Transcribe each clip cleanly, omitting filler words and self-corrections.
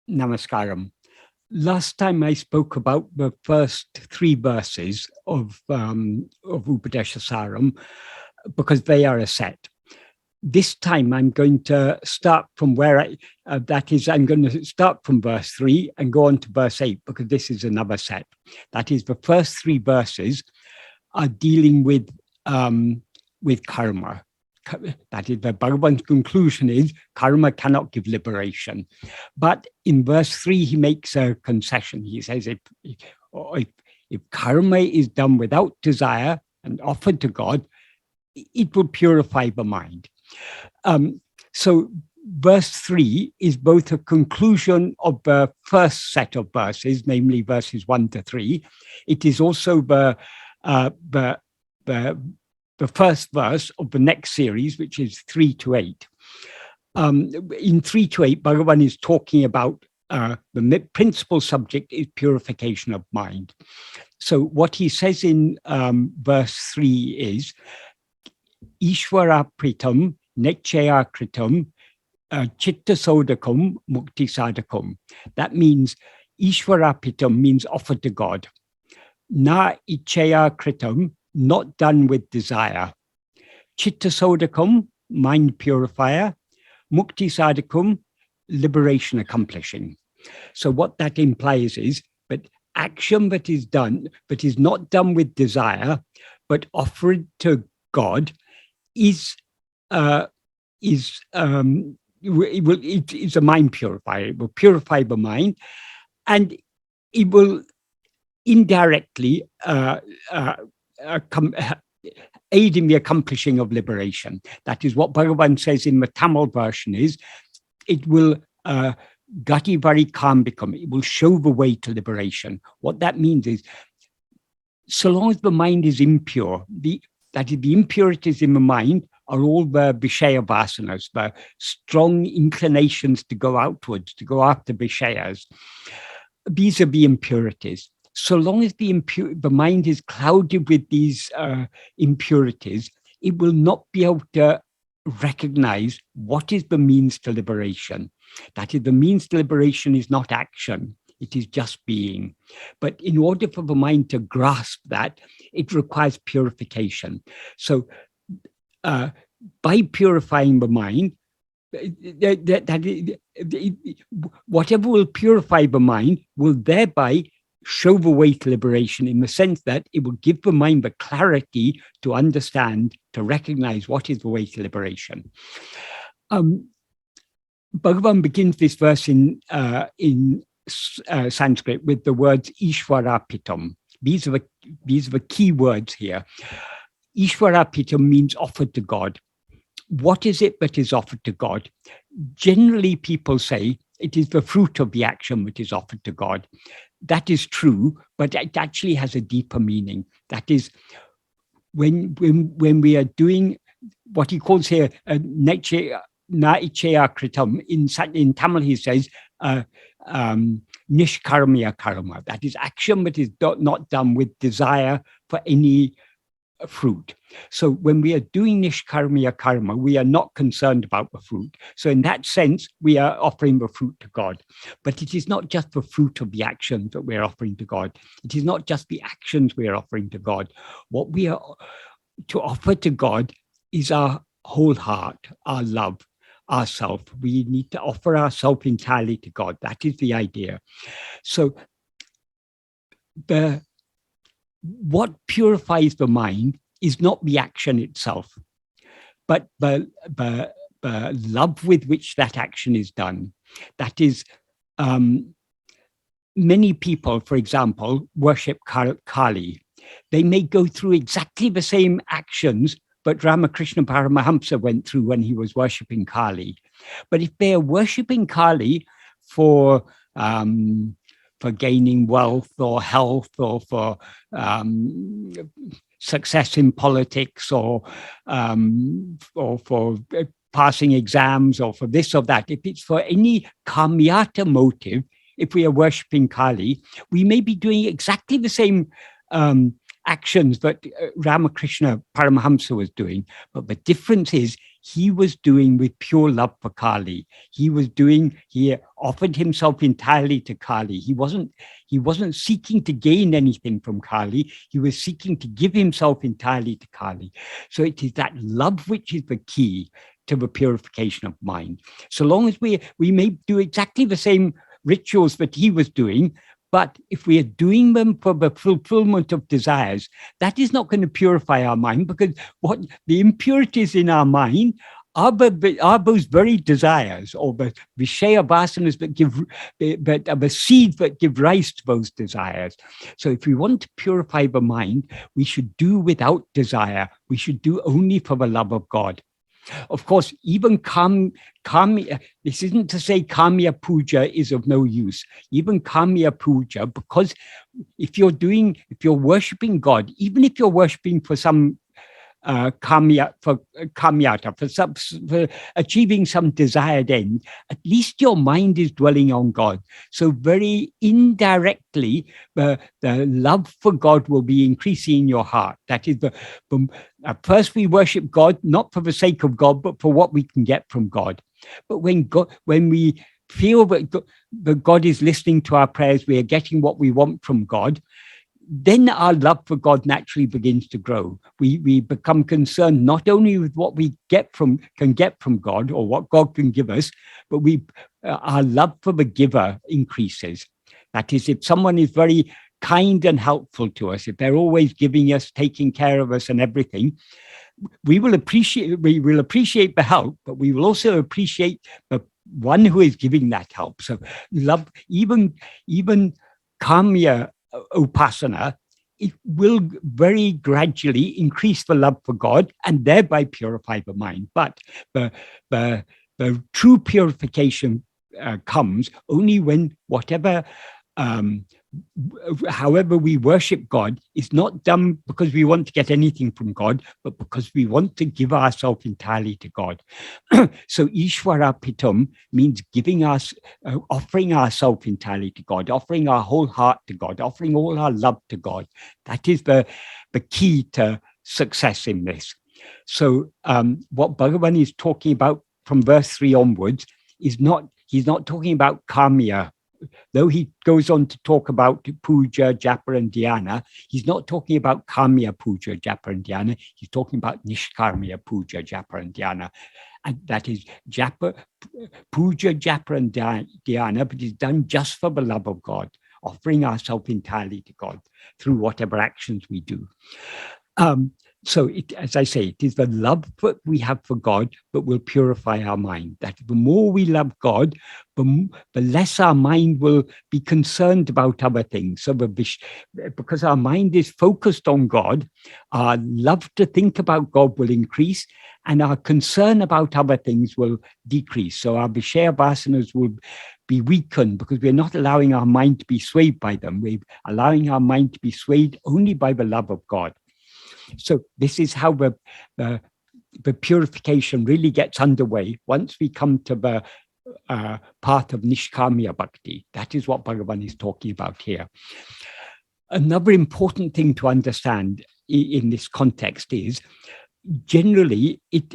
Namaskaram. Last time I spoke about the first three verses of Upadēśa Sāraḥ because they are a set. This time I'm going to start from where I'm going to start from verse 3 and go on to verse 8 because this is another set. That is, the first three verses are dealing with karma. That is, the Bhagavan's conclusion is karma cannot give liberation. But in verse 3, he makes a concession. He says if karma is done without desire and offered to God, it will purify the mind. So verse 3 is both a conclusion of the first set of verses, namely verses 1 to 3. It is also the first verse of the next series, which is 3 to 8. In 3 to 8, Bhagavan is talking about the principal subject is purification of mind. So what he says in verse 3 is, īśvara arpitam, nēccha yākṛtam, citta śōdhakam, mukti sādhakam. That means īśvara arpitam means offered to God. Icchayā, not done with desire. Citta śōdhakam, mind purifier. Mukti sādhakam, liberation accomplishing. So what that implies is that action that is done, but is not done with desire, but offered to God, is a mind purifier. It will purify the mind, and it will indirectly aid in the accomplishing of liberation. That is what Bhagavan says in the Tamil version is, it will gati vari become. It will show the way to liberation. What that means is, so long as the mind is impure, the impurities in the mind are all the vishaya vasanas, the strong inclinations to go outwards, to go after vishayas. These are the impurities. So long as the mind is clouded with these impurities, it will not be able to recognize what is the means to liberation. That is, the means to liberation is not action. It is just being. But in order for the mind to grasp that, it requires purification. So by purifying the mind, whatever will purify the mind will thereby show the way to liberation, in the sense that it will give the mind the clarity to understand, to recognize what is the way to liberation. Bhagavan begins this verse in Sanskrit with the words īśvara arpitam. These are the key words here. Īśvara arpitam means offered to God. What is it that is offered to God? Generally, people say it is the fruit of the action that is offered to God. That is true, but it actually has a deeper meaning. That is, when we are doing what he calls here nēccha yākṛtam, in Tamil he says nishkarmiya karma. That is action that is not done with desire for any fruit. So when we are doing nishkarmiya karma, we are not concerned about the fruit. So in that sense, we are offering the fruit to God. But it is not just the fruit of the actions that we're offering to God. It is not just the actions we are offering to God. What we are to offer to God is our whole heart, our love, ourself. We need to offer ourselves entirely to God. That is the idea. So what purifies the mind is not the action itself, but the love with which that action is done. That is, many people, for example, worship Kali. They may go through exactly the same actions but Ramakrishna Paramahamsa went through when he was worshipping Kali. But if they are worshipping Kali for gaining wealth or health, or for success in politics, or for passing exams, or for this or that, if it's for any kāmyata motive, if we are worshipping Kali, we may be doing exactly the same actions that Ramakrishna Paramahamsa was doing. But the difference is he was doing with pure love for Kali. He offered himself entirely to Kali. He wasn't seeking to gain anything from Kali. He was seeking to give himself entirely to Kali. So it is that love which is the key to the purification of mind. So long as we may do exactly the same rituals that he was doing, but if we are doing them for the fulfillment of desires, that is not going to purify our mind, because what the impurities in our mind are those very desires, or the vishaya vasanas that are the seeds that give rise to those desires. So if we want to purify the mind, we should do without desire. We should do only for the love of God. Of course, even kāya, this isn't to say kāya pūja is of no use. Even kāya pūja, because if you're worshipping God, even if you're worshipping for some kāya, for achieving some desired end, at least your mind is dwelling on God. So very indirectly, the love for God will be increasing in your heart. That is first we worship God, not for the sake of God, but for what we can get from God. But when we feel that God is listening to our prayers, we are getting what we want from God, then our love for God naturally begins to grow. We become concerned not only with what we can get from God, or what God can give us, but our love for the giver increases. That is, if someone is very kind and helpful to us, if they're always giving us, taking care of us and everything, we will appreciate the help, but we will also appreciate the one who is giving that help. So love, even kāya upasana, it will very gradually increase the love for God and thereby purify the mind. But the true purification comes only when however we worship God is not done because we want to get anything from God, but because we want to give ourselves entirely to God. So īśvara arpitam means offering ourselves entirely to God, offering our whole heart to God, offering all our love to God. That is the key to success in this. So what Bhagavan is talking about from verse 3 onwards is he's not talking about kāya. Though he goes on to talk about pūja, japa, and dhyana, he's not talking about kāya pūja, japa, and dhyana. He's talking about nishkarmiya pūja, japa, and dhyana. And that is pūja, japa, and dhyana, but it's done just for the love of God, offering ourselves entirely to God through whatever actions we do. So, as I say, it is the love that we have for God that will purify our mind. That the more we love God, the less our mind will be concerned about other things. So, because our mind is focused on God, our love to think about God will increase, and our concern about other things will decrease. So, our vishaya vasanas will be weakened because we're not allowing our mind to be swayed by them. We're allowing our mind to be swayed only by the love of God. So this is how the purification really gets underway once we come to the path of nishkarmiya bhakti. That is what Bhagavan is talking about here. Another important thing to understand in this context is, generally, it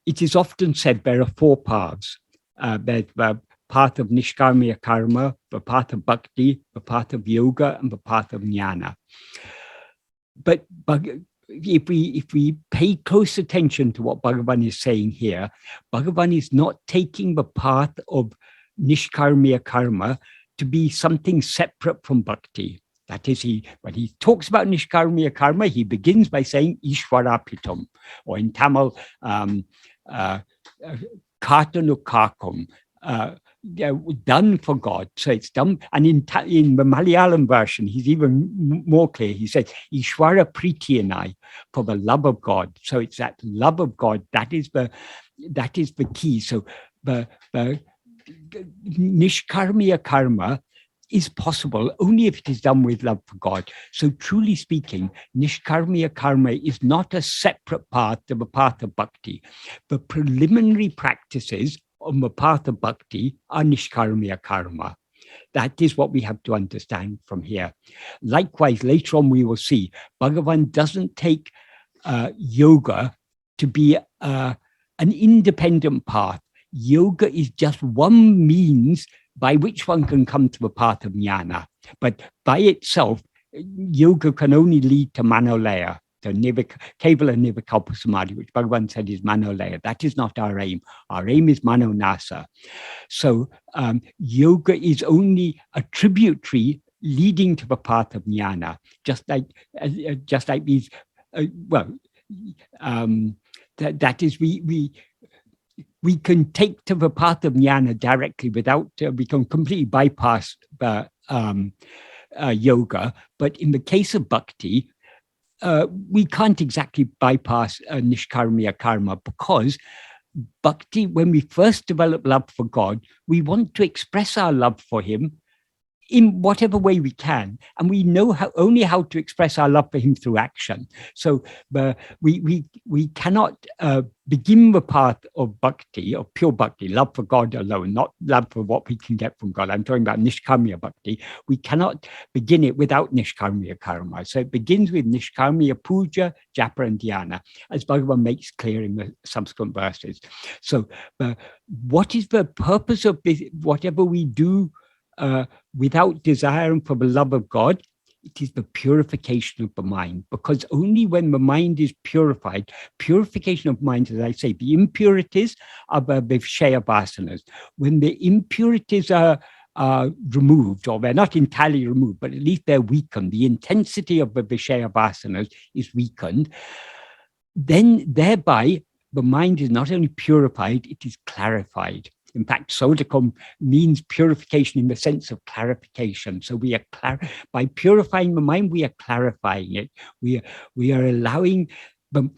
is often said there are 4 paths. There's the path of nishkarmiya karma, the path of bhakti, the path of yoga, and the path of jnana. But if we pay close attention to what Bhagavan is saying here, Bhagavan is not taking the path of nishkarmiya karma to be something separate from bhakti. That is, when he talks about nishkarmiya karma, he begins by saying īśvara arpitam, or in Tamil, kātanukākam, done for God. So it's done. And in the Malayalam version, he's even more clear. He says, īśvara pritiyanai, for the love of God. So it's that love of God, that is the key. So the nishkarmiya karma is possible only if it is done with love for God. So truly speaking, nishkarmiya karma is not a separate path to the path of bhakti. The preliminary practices on the path of bhakti are nishkarmiya karma. That is what we have to understand from here. Likewise, later on we will see Bhagavan doesn't take yoga to be an independent path. Yoga is just one means by which one can come to the path of jnana. But by itself, yoga can only lead to manolaya, to kevala nirvikalpa samadhi, which Bhagavan said is manolaya. That is not our aim. Our aim is manonasa. So yoga is only a tributary leading to the path of jnana, just like these. That is, we can take to the path of jnana directly without, we can completely bypass yoga. But in the case of bhakti, we can't exactly bypass nishkarmiya karma, because bhakti, when we first develop love for God, we want to express our love for him in whatever way we can, and we know only how to express our love for him through action. So we cannot begin the path of bhakti, of pure bhakti, love for God alone, not love for what we can get from God. I'm talking about nishkarmiya bhakti. We cannot begin it without nishkarmiya karma. So it begins with nishkarmiya pūja, japa, and dhyana, as Bhagavan makes clear in the subsequent verses. So what is the purpose of this, whatever we do without desiring for the love of God? It is the purification of the mind, because only when the mind is purified, purification of mind, as I say, the impurities are the vishaya vasanas. When the impurities are removed, or they're not entirely removed, but at least they're weakened, the intensity of the vishaya vasanas is weakened, then thereby the mind is not only purified, it is clarified. In fact, śōdhakam means purification in the sense of clarification. So we are by purifying the mind, we are clarifying it. We are allowing the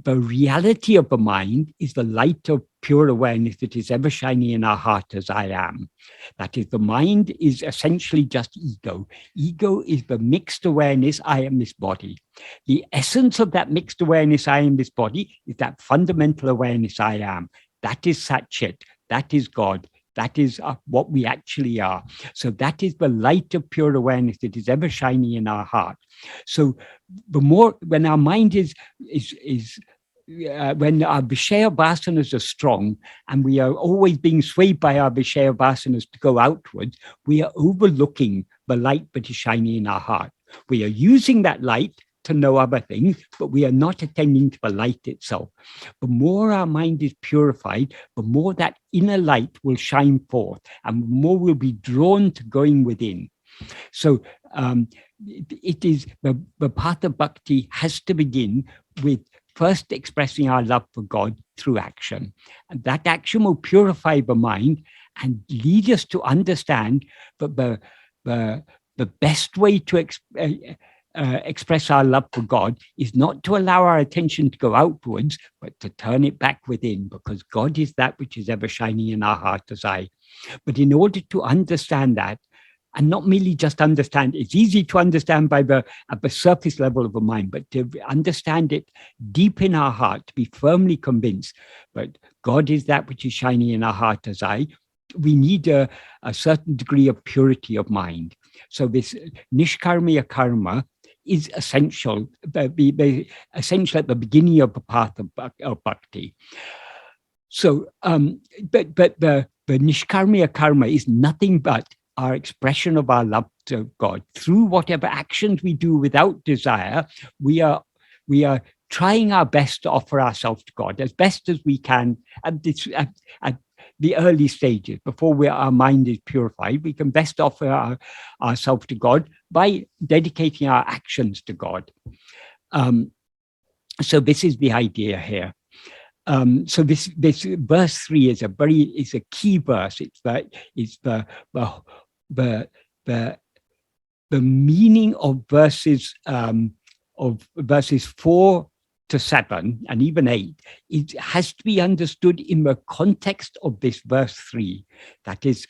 reality of the mind is the light of pure awareness that is ever shining in our heart as I am. That is, the mind is essentially just ego. Ego is the mixed awareness, I am this body. The essence of that mixed awareness, I am this body, is that fundamental awareness, I am. That is Satchit, that is God, that is what we actually are. So that is the light of pure awareness that is ever shining in our heart. So the more, when our mind when our vishaya vasanas are strong and we are always being swayed by our vishaya vasanas to go outwards, we are overlooking the light that is shining in our heart. We are using that light to know other things, but we are not attending to the light itself. The more our mind is purified, the more that inner light will shine forth, and the more we'll be drawn to going within. So it is the path of bhakti has to begin with first expressing our love for God through action. And that action will purify the mind and lead us to understand that the best way to express our love for God is not to allow our attention to go outwards, but to turn it back within, because God is that which is ever shining in our heart as I. But in order to understand that, and not merely just understand, it's easy to understand at the surface level of the mind, but to understand it deep in our heart, to be firmly convinced that God is that which is shining in our heart as I, we need a certain degree of purity of mind. So this nishkarmiya karma is essential, essential at the beginning of the path of bhakti. So, but the nishkarmiya karma is nothing but our expression of our love to God. Through whatever actions we do without desire, we are trying our best to offer ourselves to God as best as we can at the early stages, before our mind is purified. We can best offer ourselves to God by dedicating our actions to God. So this is the idea here. So this verse 3 is a key verse. It's the meaning of verses 4 to 7 and even 8, it has to be understood in the context of this verse 3. That is,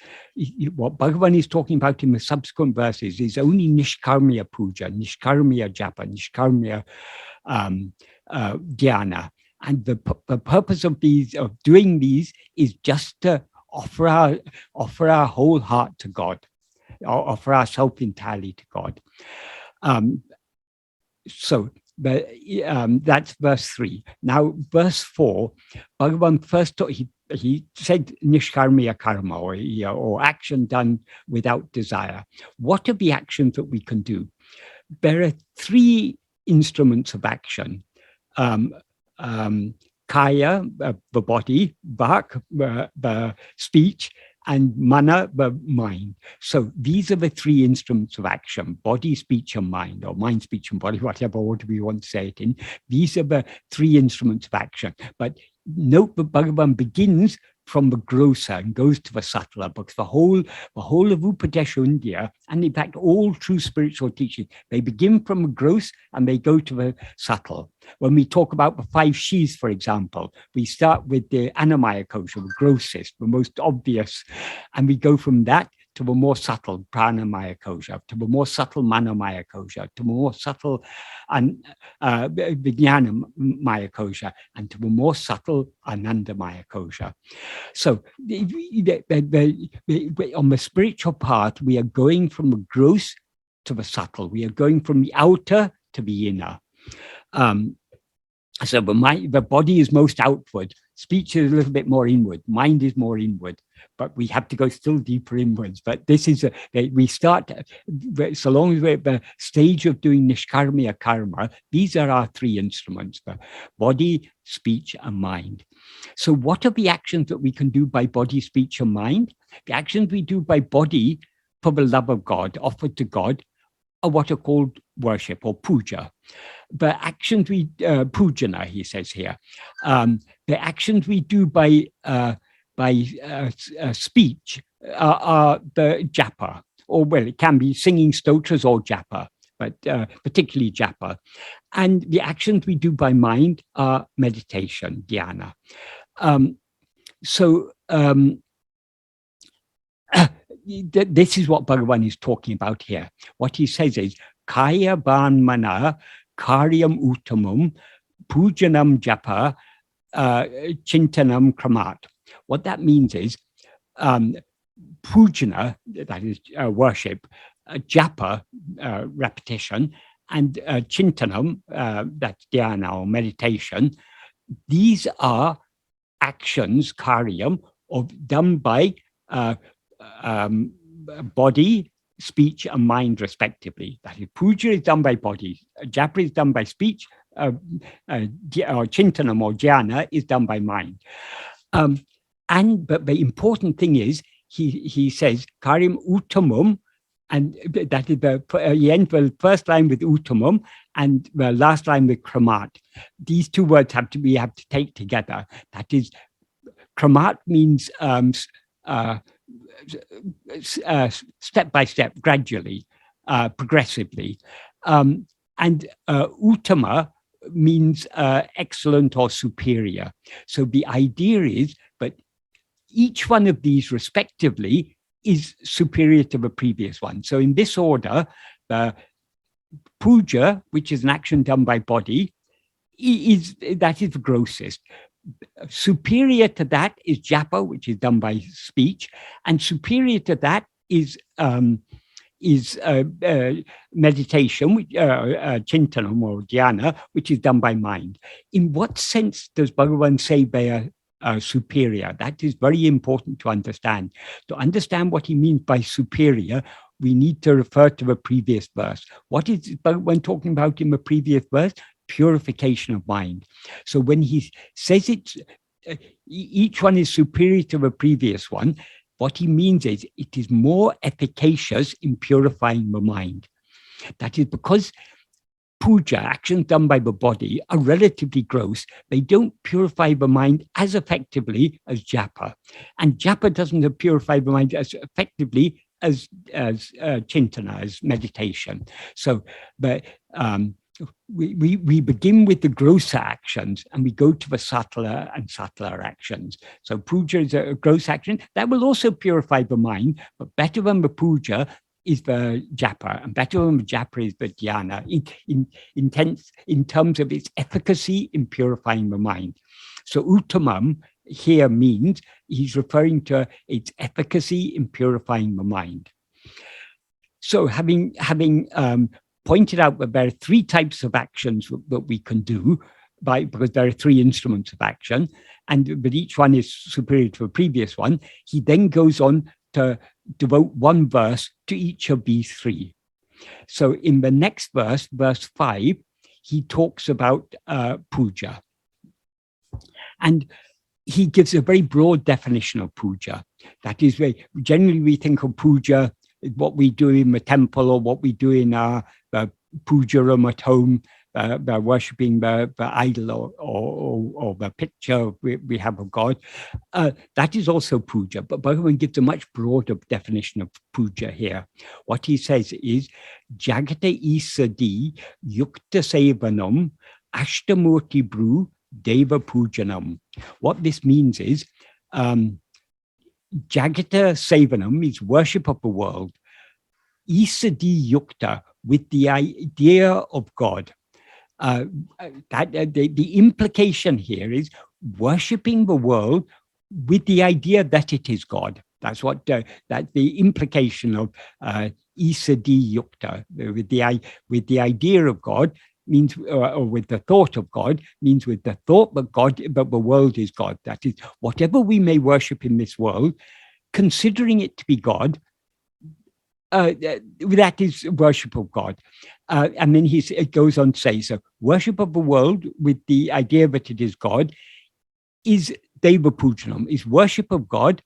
what Bhagavan is talking about in the subsequent verses is only nishkarmiya pūja, nishkarmiya japa, nishkarmiya dhyana. And the purpose of doing these is just to offer our whole heart to God, or offer ourselves entirely to God. So But that's verse 3. Now, verse 4, Bhagavan first taught, he said nishkarmiya karma, or action done without desire. What are the actions that we can do? There are 3 instruments of action. Kāya, the body, vak, the speech, and mana, the mind. So these are the 3 instruments of action: body, speech, and mind, or mind, speech, and body, whatever order we want to say it in. These are the 3 instruments of action. But note that Bhagavan begins from the grosser and goes to the subtler, because the whole of Upadēśa India, and in fact all true spiritual teaching, they begin from the gross and they go to the subtle. When we talk about the 5 Shis, for example, we start with the Annamaya kosha, the grossest, the most obvious, and we go from that to the more subtle Pranamaya kosha, to the more subtle Manomaya kosha, to the more subtle Vijnanamaya kosha, and to the more subtle Anandamaya kosha. So on the spiritual path, we are going from the gross to the subtle. We are going from the outer to the inner. So the body is most outward. Speech is a little bit more inward. Mind is more inward. But we have to go still deeper inwards. But this is, we start, so long as we're at the stage of doing nishkarmiya karma, these are our 3 instruments: the body, speech, and mind. So what are the actions that we can do by body, speech, and mind? The actions we do by body for the love of God, offered to God, are what are called worship or pūja. The actions we, pūjana, he says here, the actions we do by speech are the japa, or well, it can be singing stotras or japa, but particularly japa. And the actions we do by mind are meditation, dhyana. This is what Bhagavan is talking about here. What he says is, kāya vāṅmanaḥ kāryam uttamam pūjanam japa naṁkramāt. What that means is, pūjana, that is worship, japa, repetition, and cintanam, that's dhyana or meditation. These are actions, kāryam, done by body, speech, and mind, respectively. That is, pūja is done by body, japa is done by speech, or cintanam or jhana is done by mind. But the important thing is, he says, kāryam uttamam, and that is he ends the first line with uttamam and the last line with kṛtamāt. These 2 words we have to take together. That is, kṛtamāt means step by step, gradually, progressively. And uttama means excellent or superior. So the idea is that each one of these respectively is superior to the previous one. So in this order, the pūja, which is an action done by body, that is the grossest. Superior to that is japa, which is done by speech, and superior to that is meditation, cintanam or dhyana, which is done by mind. In what sense does Bhagavan say they are superior? That is very important to understand. To understand what he means by superior, we need to refer to the previous verse. What is Bhagavan talking about in the previous verse? Purification of mind. So when he says each one is superior to the previous one, what he means is it is more efficacious in purifying the mind. That is because pūja, actions done by the body, are relatively gross. They don't purify the mind as effectively as japa. And japa doesn't purify the mind as effectively as cintana, as meditation. So we begin with the grosser actions and we go to the subtler and subtler actions. So pūja is a gross action that will also purify the mind, but better than the pūja is the japa, and better than the japa is the dhyana in terms of its efficacy in purifying the mind. So uttamam here means he's referring to its efficacy in purifying the mind. So having pointed out that there are three types of actions that we can do because there are three instruments of action, but each one is superior to the previous one. He then goes on to devote one verse to each of these three. So in the next verse, verse 5, he talks about pūja. And he gives a very broad definition of pūja. That is, generally we think of pūja, what we do in the temple or what we do in our puja room at home, worshipping the idol or the picture we have of God. That is also puja, but Bhagavan gives a much broader definition of puja here. What he says is, Jagate īsadi yukta sevanam ashtamurti bru deva pujanam. What this means is, Jagata Sevanam is worship of the world. Īsadi yukta, with the idea of God. The implication here is worshipping the world with the idea that it is God. That's what that's the implication of īsadi yukta. With the idea of God means, or with the thought of God, means with the thought that the world is God. That is, whatever we may worship in this world, considering it to be God, that is worship of God. And then it goes on to say, so worship of the world with the idea that it is God is deva pujanam, is worship of God,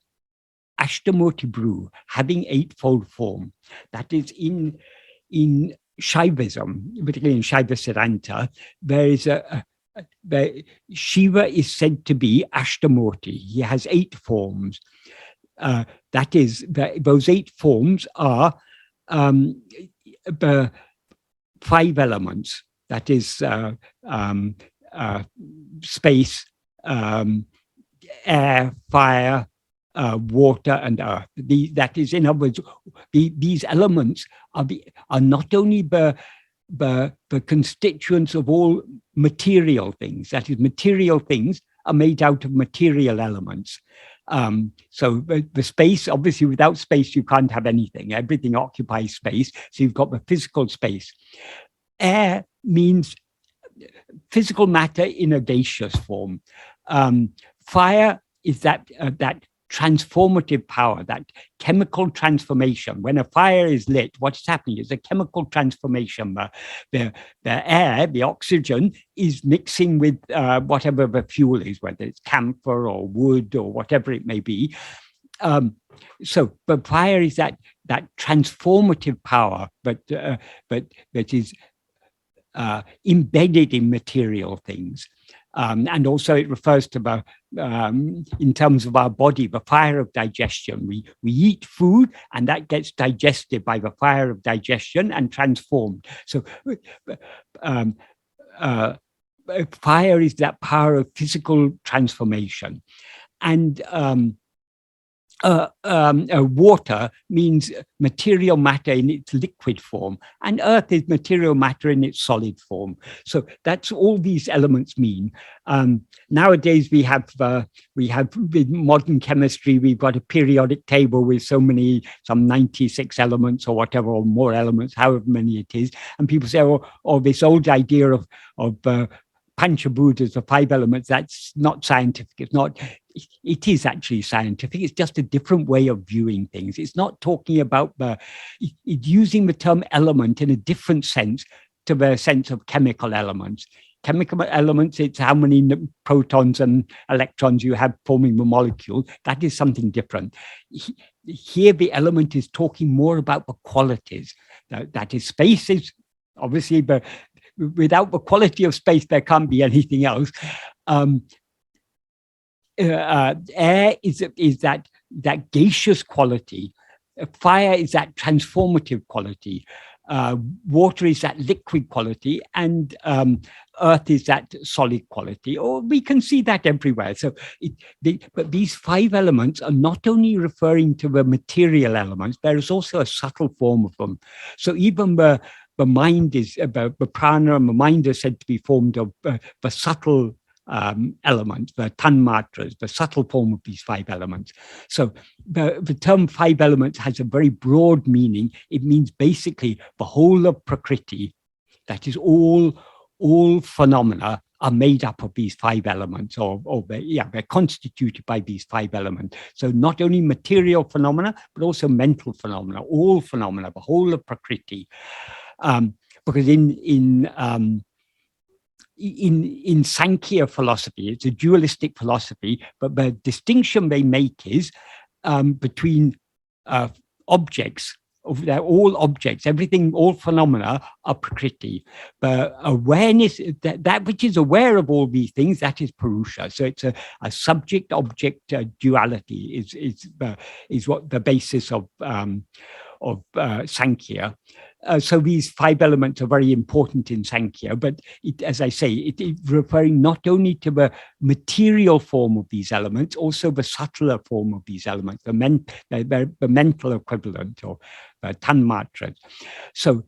ashtamurti bru, having eightfold form. That is in Shaivism, particularly in Shaiva Siddhanta, there is Shiva is said to be Ashtamurti. He has 8 forms. That is, those 8 forms are the 5 elements. That is space, air, fire, water, and earth. That is, in other words, these elements are not only the constituents of all material things. That is, material things are made out of material elements. So the space, obviously, without space, you can't have anything. Everything occupies space. So you've got the physical space. Air means physical matter in a gaseous form. Fire is that transformative power, that chemical transformation. When a fire is lit, what's happening is a chemical transformation. The air, the oxygen, is mixing with whatever the fuel is, whether it's camphor or wood or whatever it may be. So, but fire is that transformative power, but that is embedded in material things. And also it refers to in terms of our body, the fire of digestion. We eat food and that gets digested by the fire of digestion and transformed. So fire is that power of physical transformation. And water means material matter in its liquid form, and earth is material matter in its solid form. So that's all these elements mean. Nowadays we have with modern chemistry, we've got a periodic table with some 96 elements or whatever, or more elements, however many it is. And people say, oh, this old idea of Panchabhutas, the 5 elements, that's not scientific. It's not. It is actually scientific. It's just a different way of viewing things. It's not talking about using the term element in a different sense to the sense of chemical elements. Chemical elements, it's how many protons and electrons you have forming the molecule. That is something different. Here, the element is talking more about the qualities. That is, space is obviously, but without the quality of space, there can't be anything else. Air is that gaseous quality. Fire is that transformative quality. Water is that liquid quality, and earth is that solid quality. Or we can see that everywhere. So, but these 5 elements are not only referring to the material elements. There is also a subtle form of them. So even the mind is the prana, and the mind is said to be formed of the subtle elements, the tanmatras, the subtle form of these 5 elements. So the term 5 elements has a very broad meaning. It means basically the whole of Prakriti, that is all phenomena are made up of these 5 elements, they're constituted by these 5 elements. So not only material phenomena, but also mental phenomena, all phenomena, the whole of Prakriti. Because in Sankhya philosophy, it's a dualistic philosophy, but the distinction they make is between objects. They're all objects, everything, all phenomena are Prakriti. But awareness, that which is aware of all these things, that is Purusha. So it's a subject-object duality is what the basis of Sankhya. So these 5 elements are very important in Sankhya, but as I say, it is referring not only to the material form of these elements, also the subtler form of these elements, the mental equivalent, or tanmatras. So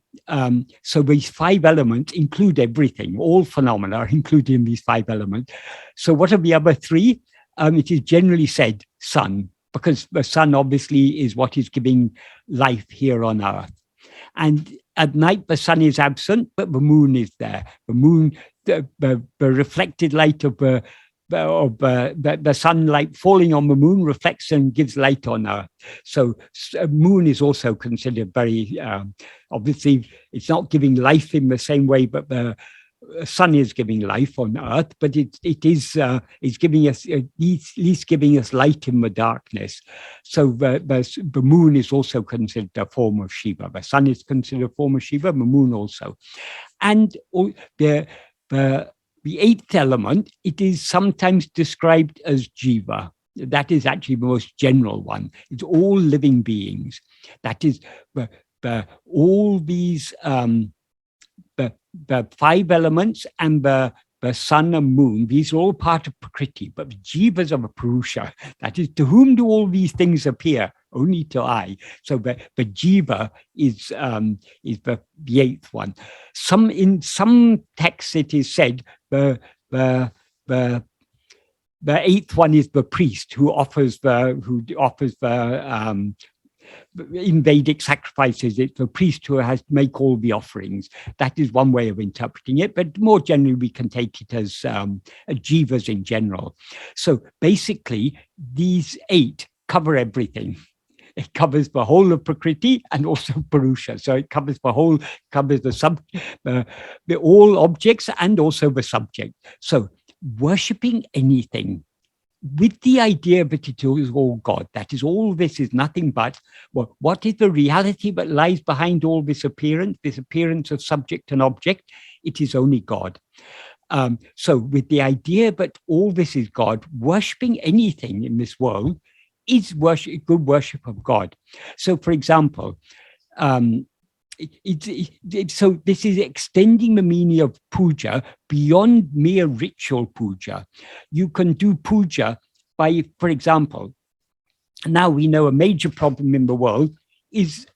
these 5 elements include everything. All phenomena are included in these 5 elements. So what are the other 3? It is generally said sun, because the sun obviously is what is giving life here on earth. And at night, the sun is absent, but the moon is there. The moon, the reflected light of the sunlight falling on the moon reflects and gives light on earth. So moon is also considered very, obviously, it's not giving life in the same way, but the sun is giving life on earth, but it is giving us, at least giving us light in the darkness. So the moon is also considered a form of Shiva. The sun is considered a form of Shiva, the moon also. And the 8th element, it is sometimes described as Jiva. That is actually the most general one. It's all living beings. That is all these the 5 elements and the sun and moon, these are all part of Prakriti, but the jivas of a Purusha, that is, to whom do all these things appear? Only to I. So the jiva is the 8th one. In some texts it is said the 8th one is the priest who offers the in Vedic sacrifices. It's the priest who has to make all the offerings. That is one way of interpreting it, but more generally we can take it as jivas in general. So basically these 8 cover everything. It covers the whole of Prakriti and also Purusha. So it covers all objects and also the subject. So worshipping anything with the idea that it is all God, that is, all this is nothing but, well, what is the reality that lies behind all this appearance of subject and object? It is only God. So with the idea that all this is God, worshipping anything in this world is good worship of God. So, for example, so this is extending the meaning of puja beyond mere ritual puja. You can do puja by, for example, now we know a major problem in the world is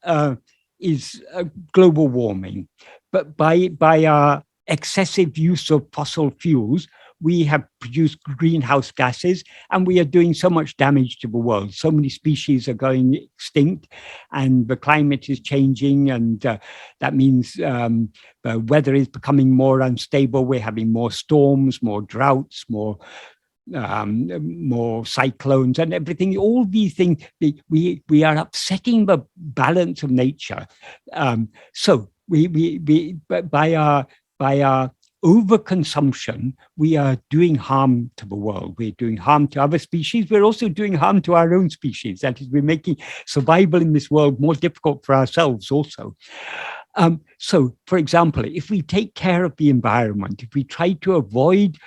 global warming, but by our excessive use of fossil fuels, we have produced greenhouse gases, and we are doing so much damage to the world. So many species are going extinct, and the climate is changing, and that means the weather is becoming more unstable. We're having more storms, more droughts, more cyclones and everything. All these things, we are upsetting the balance of nature. So by our overconsumption, we are doing harm to the world. We're doing harm to other species. We're also doing harm to our own species. That is, we're making survival in this world more difficult for ourselves also. So, for example, if we take care of the environment, if we try to avoid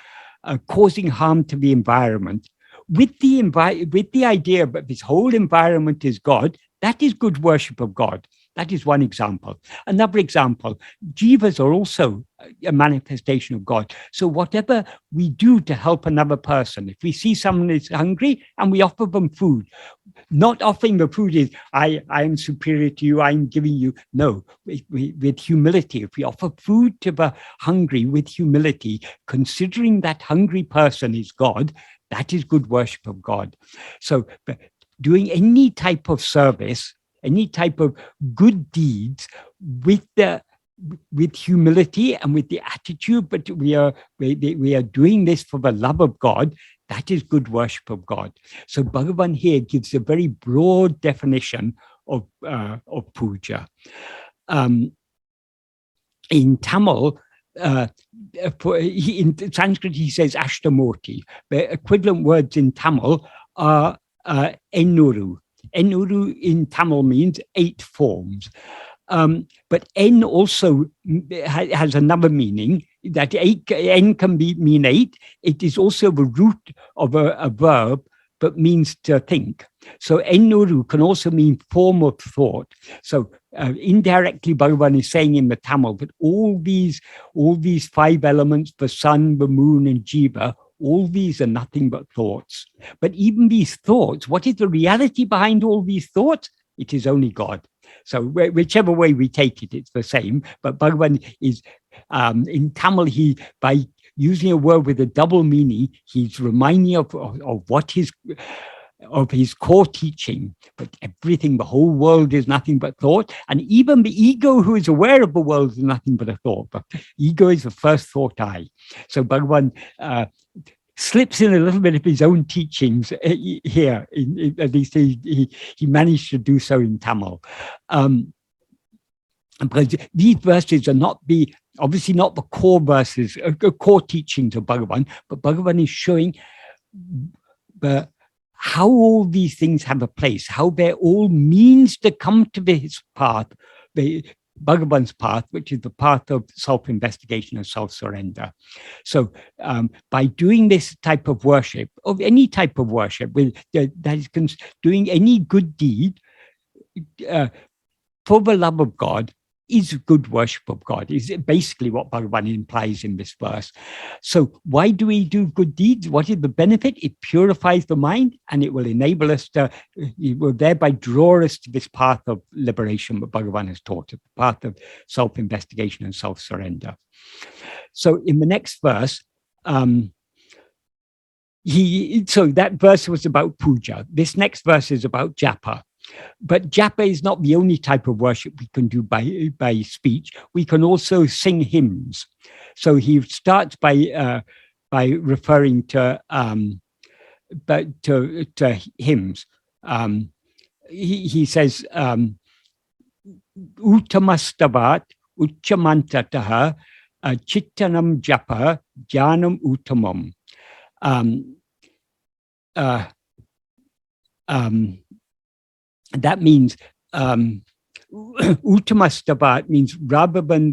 causing harm to the environment, with the idea that this whole environment is God, that is good worship of God. That is one example. Another example, jivas are also a manifestation of God. So whatever we do to help another person, if we see someone is hungry and we offer them food, Not offering the food is, I am superior to you, I'm giving you. No, with humility. If we offer food to the hungry with humility, considering that hungry person is God, that is good worship of God. So doing any type of service, any type of good deeds with humility and with the attitude, but we are doing this for the love of God, that is good worship of God. So Bhagavan here gives a very broad definition of puja. In Tamil, in Sanskrit, he says Ashtamurti. The equivalent words in Tamil are Ennuru. Ennuru in Tamil means 8 forms. But N also has another meaning, that N can mean 8. It is also the root of a verb, but means to think. So Ennuru can also mean form of thought. So indirectly, Bhagavan is saying in the Tamil that all these 5 elements, the sun, the moon, and Jiva, all these are nothing but thoughts. But even these thoughts, what is the reality behind all these thoughts? It is only God. So whichever way we take it, it's the same. But Bhagavan is, in Tamil, by using a word with a double meaning, he's reminding of what his core teaching. But everything, the whole world is nothing but thought. And even the ego who is aware of the world is nothing but a thought. But ego is the first thought eye. So Bhagavan slips in a little bit of his own teachings here. At least he managed to do so in Tamil. Because these verses are obviously not the core verses, core teachings of Bhagavan, but Bhagavan is showing how all these things have a place, how they're all means to come to his path, Bhagavan's path, which is the path of self-investigation and self-surrender. So by doing this type of worship, of any type of worship, doing any good deed for the love of God, is good worship of God, is basically what Bhagavan implies in this verse. So why do we do good deeds? What is the benefit? It purifies the mind, and it will enable us it will thereby draw us to this path of liberation that Bhagavan has taught, the path of self-investigation and self-surrender. So in the next verse, so that verse was about puja. This next verse is about japa. But japa is not the only type of worship we can do by speech. We can also sing hymns. So he starts by referring to hymns. He says, Uttamastavat uchamantataha citta naṁjapa jnanam uttamam. That means uttamastavat means rather than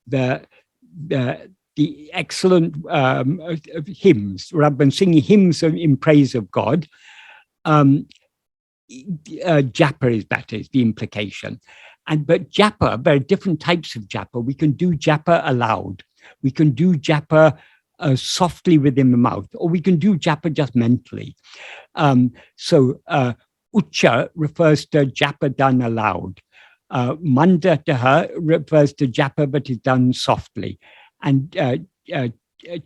the excellent hymns, rather than singing hymns in praise of God, japa is better, is the implication. But japa, there are different types of japa. We can do japa aloud. We can do japa softly within the mouth, or we can do japa just mentally. Ucca refers to japa done aloud. Mandataha refers to japa but is done softly. And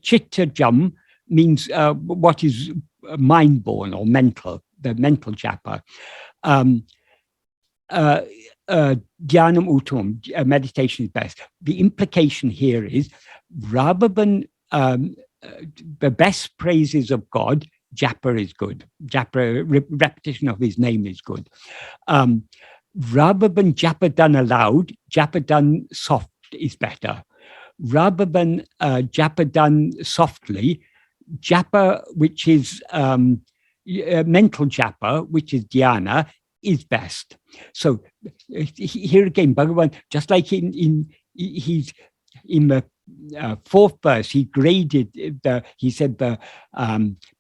citta jam means what is mind-born or mental, the mental japa. Dhyanam uttamam, meditation is best. The implication here is, rather than the best praises of God, japa is good. Japa, repetition of his name is good. Rather than japa done aloud, japa done soft is better. Rather than japa done softly, japa, which is mental japa, which is dhyana, is best. So here again, Bhagavan, just like he's in the fourth verse, he graded he said the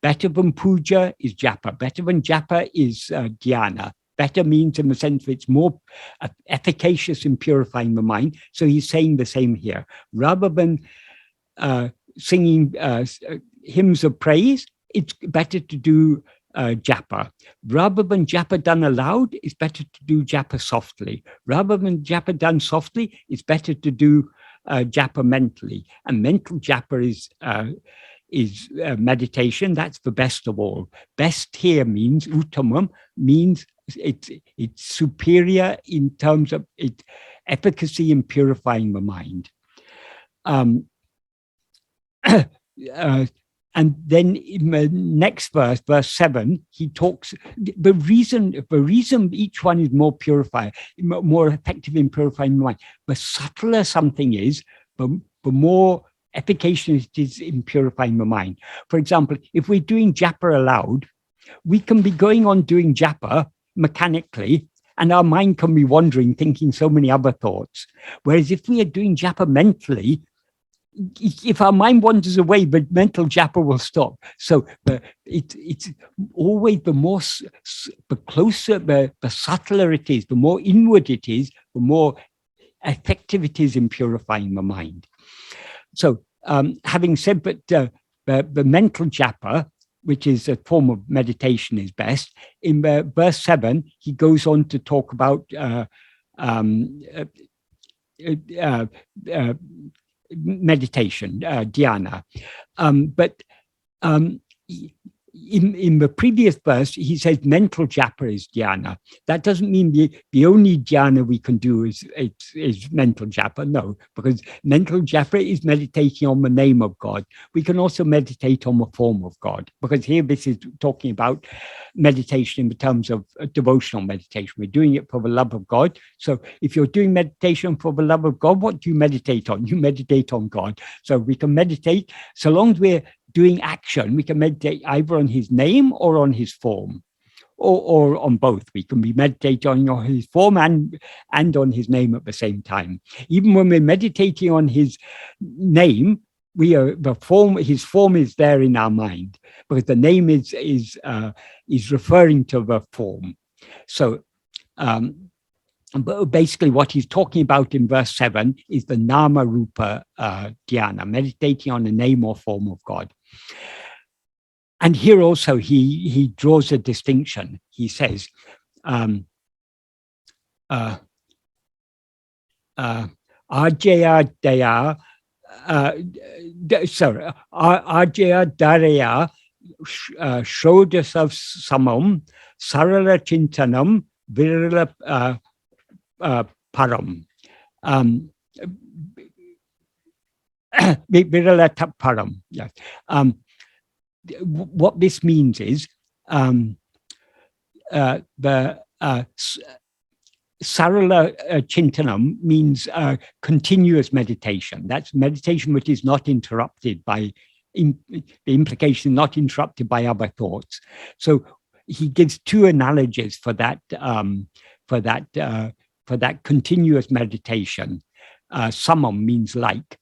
better than puja is japa, better than japa is dhyana. Better means in the sense that it's more efficacious in purifying the mind. So he's saying the same here. Rather than singing hymns of praise, it's better to do japa. Rather than japa done aloud, it's better to do japa softly. Rather than japa done softly, it's better to do japa mentally. And mental japa is meditation. That's the best of all. Best here means uttamam, means it's superior in terms of its efficacy in purifying the mind. And then in the next verse, verse 7, he talks the reason each one is more effective in purifying the mind. The subtler something is, the more efficacious it is in purifying the mind. For example, if we're doing japa aloud, we can be going on doing japa mechanically, and our mind can be wandering, thinking so many other thoughts. Whereas if we are doing japa mentally, if our mind wanders away, the mental japa will stop. So it's always the closer, the subtler it is, the more inward it is, the more effective it is in purifying the mind. So having said that the mental japa, which is a form of meditation, is best, in verse 7, he goes on to talk about meditation, dhyana. But in the previous verse, he says mental japa is dhyana. That doesn't mean the only dhyana we can do is mental japa. No, because mental japa is meditating on the name of God. We can also meditate on the form of God, because here this is talking about meditation in terms of devotional meditation. We're doing it for the love of God. So if you're doing meditation for the love of God, what do you meditate on? You meditate on God. So we can meditate, so long as we're doing action, we can meditate either on his name or on his form, or on both. We can be meditating on his form and on his name at the same time. Even when we're meditating on his name, his form is there in our mind, because the name is referring to the form. So basically what he's talking about in verse 7 is the nama rupa dhyana, meditating on the name or form of God. And here also he draws a distinction. He says, ajaya daya, ajaya daraya śōdhakaṁ sarala chintanam virala param. Virala param. Yes. What this means is the sarala chintanam means continuous meditation. That's meditation which is not interrupted by the implication, not interrupted by other thoughts. So he gives two analogies for that continuous meditation. Samam means like.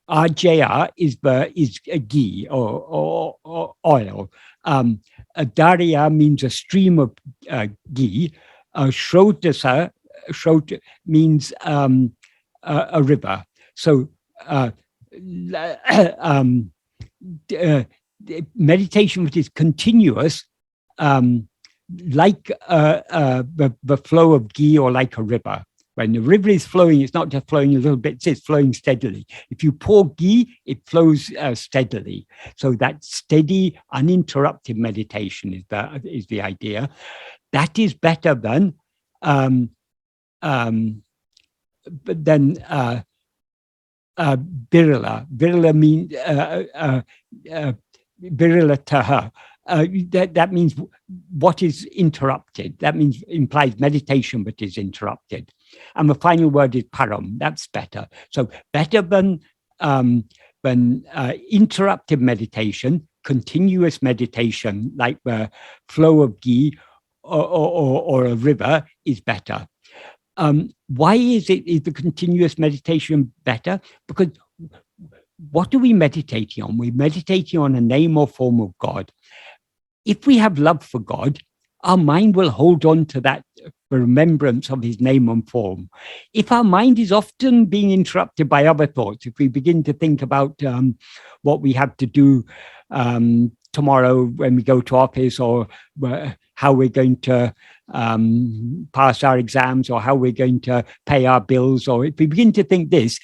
Ajaya is a ghee or oil. Darya means a stream of ghee. Środhaka means a river. So meditation which is continuous, like the flow of ghee, or like a river. When the river is flowing, it's not just flowing a little bit, it's flowing steadily. If you pour ghee, it flows steadily. So that steady, uninterrupted meditation is the idea. That is better than birala. Birala means birala. That means what is interrupted. That implies meditation but is interrupted. And the final word is param. That's better. So better than interrupted meditation, continuous meditation like the flow of ghee or a river is better. Why is the continuous meditation better? Because what are we meditating on? We're meditating on a name or form of God. If we have love for God, our mind will hold on to that the remembrance of his name and form. If our mind is often being interrupted by other thoughts, if we begin to think about what we have to do tomorrow when we go to office, or how we're going to pass our exams, or how we're going to pay our bills, or if we begin to think this,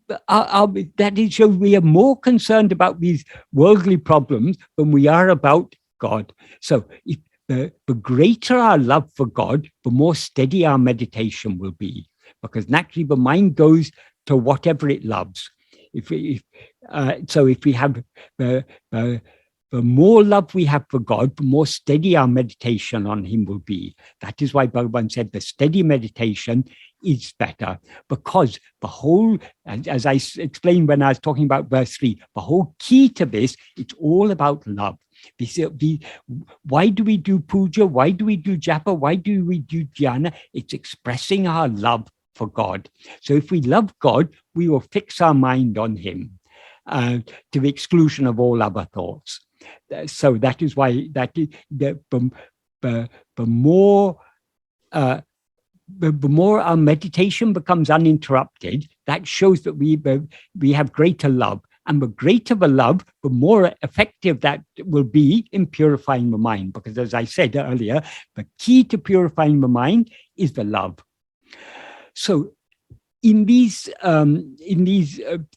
that is shows we are more concerned about these worldly problems than we are about God. So if the greater our love for God, the more steady our meditation will be, because naturally the mind goes to whatever it loves. If we have the more love we have for God, the more steady our meditation on him will be. That is why Bhagavan said the steady meditation is better, because the whole, as I explained when I was talking about verse 3, the whole key to this, it's all about love. Why do we do puja? Why do we do japa? Why do we do dhyana? It's expressing our love for God. So if we love God, we will fix our mind on him to the exclusion of all other thoughts. So that is why the more our meditation becomes uninterrupted, that shows that we have greater love. And the greater the love, the more effective that will be in purifying the mind. Because as I said earlier, the key to purifying the mind is the love. So in these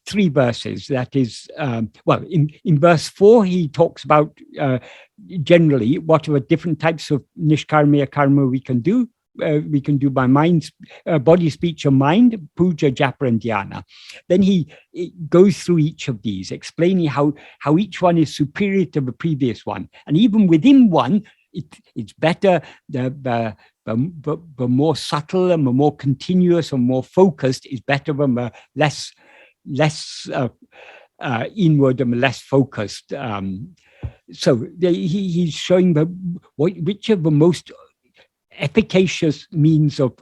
three verses, that is, in verse 4, he talks about generally what are the different types of nishkarmiya karma we can do. We can do by mind, body, speech, and mind, puja, japa, and dhyana. Then he goes through each of these, explaining how each one is superior to the previous one. And even within one, it's better, the more subtle and the more continuous and more focused is better than the less inward and less focused. So he's showing which of the most efficacious means of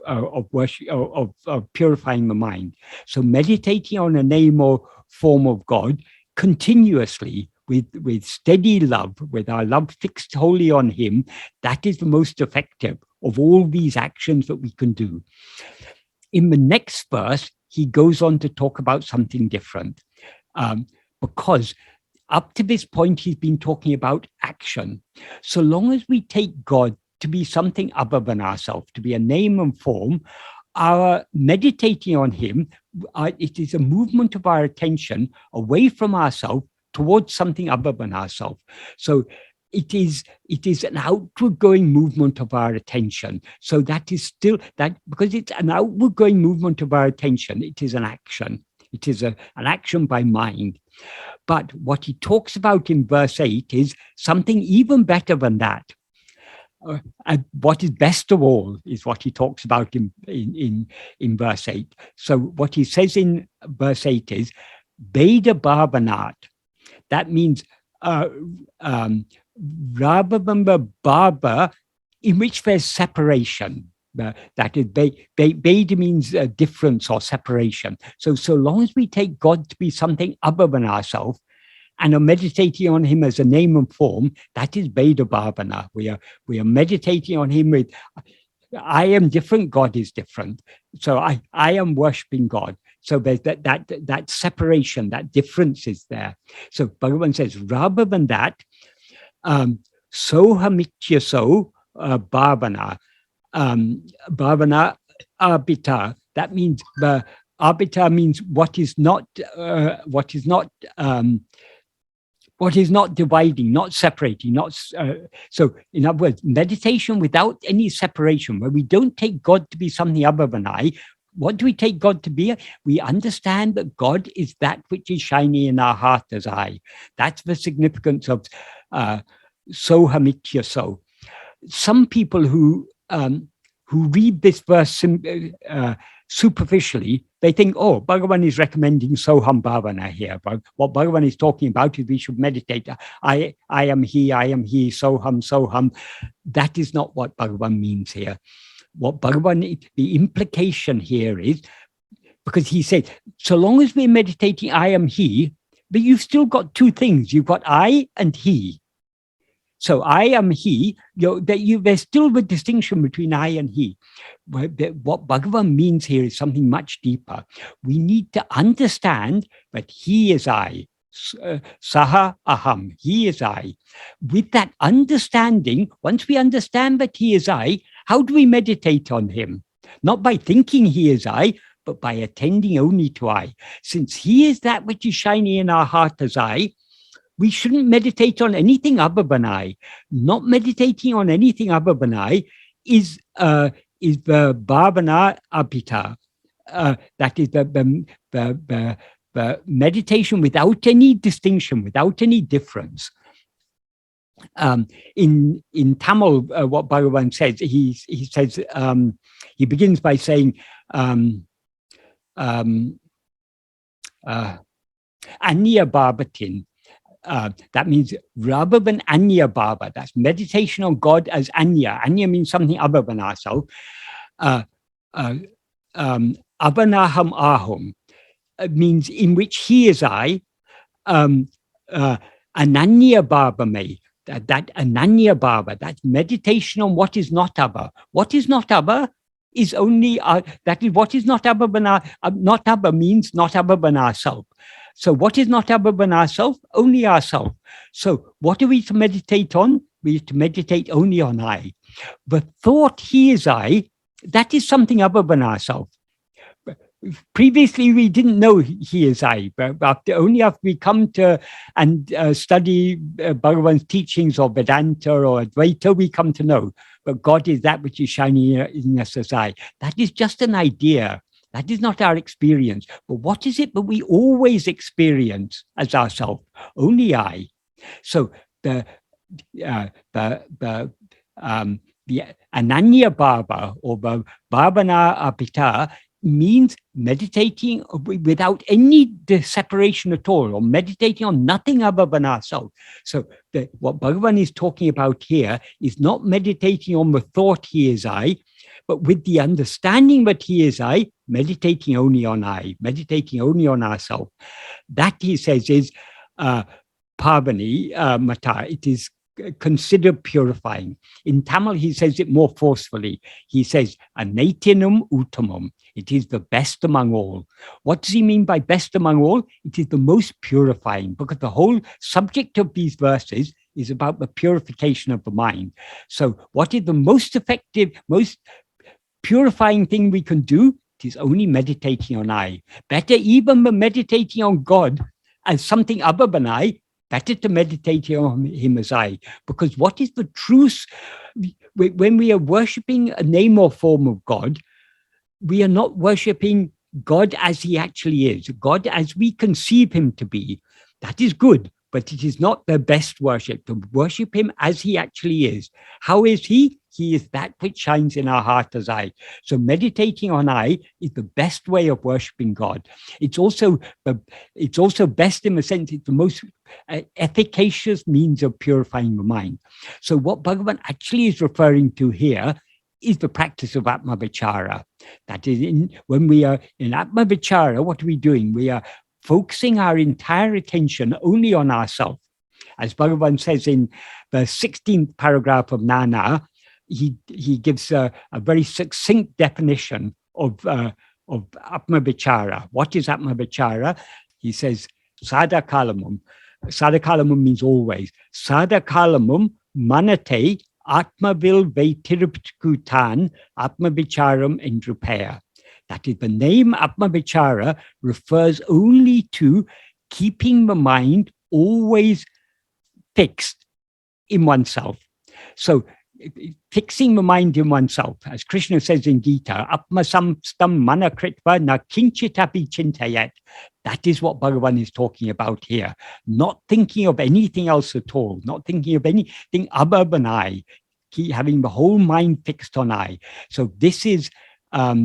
worship, of purifying the mind. So meditating on a name or form of God continuously with steady love, with our love fixed wholly on him, that is the most effective of all these actions that we can do. In the next verse, he goes on to talk about something different, because up to this point, he's been talking about action. So long as we take God to be something other than ourselves, to be a name and form, our meditating on him, it is a movement of our attention away from ourselves towards something other than ourselves. So it is an outward going movement of our attention. So that is still that, because it's an outward going movement of our attention, it is an action. It is an action by mind. But what he talks about in verse 8 is something even better than that. And what is best of all is what he talks about in verse 8. So what he says in verse 8 is Veda Bhavanat. That means rather than the bhava in which there's separation. That is, Veda means difference or separation. So long as we take God to be something other than ourselves, and are meditating on him as a name and form, that is Veda Bhavana. We are meditating on him with, I am different, God is different. So I am worshipping God. So there's that separation, that difference is there. So Bhagavan says, rather than that, sohamicchyaso bhavana, bhavana arpitam. That means arpitam means what is not dividing, not separating, so in other words, meditation without any separation, where we don't take God to be something other than I. What do we take God to be? We understand that God is that which is shining in our heart as I. That's the significance of sohamicchyaso. Some people who read this verse superficially, they think, oh, Bhagavan is recommending Soham Bhavana here. But what Bhagavan is talking about is we should meditate. I am he, Soham. That is not what Bhagavan means here. What Bhagavan, the implication here is, because he said, so long as we're meditating I am he, but you've still got two things. You've got I and he. So I am he. There's still a distinction between I and he. What Bhagavan means here is something much deeper. We need to understand that he is I. Saha aham, he is I. With that understanding, once we understand that he is I, how do we meditate on him? Not by thinking he is I, but by attending only to I. Since he is that which is shining in our heart as I, we shouldn't meditate on anything other than I. Not meditating on anything other than I is the bhavana arpitam. That is the meditation without any distinction, without any difference. In Tamil, what Bhagavan says, he says, he begins by saying, Anya Bhavatin. That means rather than Anya Bhava, that's meditation on God as Anya. Anya means something other than ourselves. Avanaham ahum means in which he is I. Ananya Bhava me. That Ananya Bhava, that's meditation on what is not other. What is not other is only, that is what is not other than not other means not other than ourselves. So what is not other than ourselves? Only ourselves. So what are we to meditate on? We are to meditate only on I. The thought he is I, that is something other than ourselves. Previously, we didn't know he is I, but only after we come to and study Bhagavan's teachings or Vedanta or Advaita, we come to know. But God is that which is shining in us as I. That is just an idea. That is not our experience. But what is it that we always experience as ourselves? Only I. So the Ananya Bhava or the Bhavana Arpita means meditating without any separation at all, or meditating on nothing other than ourselves. So what Bhagavan is talking about here is not meditating on the thought he is I, but with the understanding that he is I, meditating only on I, meditating only on ourselves. That, he says, is pavani mata. It is considered purifying. In Tamil, he says it more forcefully. He says, anaityanam uttamam. It is the best among all. What does he mean by best among all? It is the most purifying, because the whole subject of these verses is about the purification of the mind. So what is the most effective, most purifying thing we can do? It is only meditating on I. Better even than meditating on God as something other than I, better to meditate on him as I. Because what is the truth? When we are worshipping a name or form of God, we are not worshipping God as he actually is, God as we conceive him to be. That is good, but it is not the best worship, to worship him as he actually is. How is he? He is that which shines in our heart as I. So meditating on I is the best way of worshipping God. It's also best in the sense it's the most efficacious means of purifying the mind. So what Bhagavan actually is referring to here is the practice of Atma-vichara. That is, when we are in Atma-vichara, what are we doing? We are focusing our entire attention only on ourselves. As Bhagavan says in the 16th paragraph of Nana, he gives a very succinct definition of Atma-vichara. What is Atma-vichara? He says, sādhakam. Sādhakam means always. Sādhakam manate Atma-vil vaitirupkutan Atma-vicharam entrupaya. That is, the name Atma-vichara refers only to keeping the mind always fixed in oneself. So fixing the mind in oneself, as Krishna says in Gita, Atma-samstam mana-kritva na kinchitapi chintayat. That is what Bhagavan is talking about here. Not thinking of anything else at all, not thinking of anything other than I, having the whole mind fixed on I. So this is the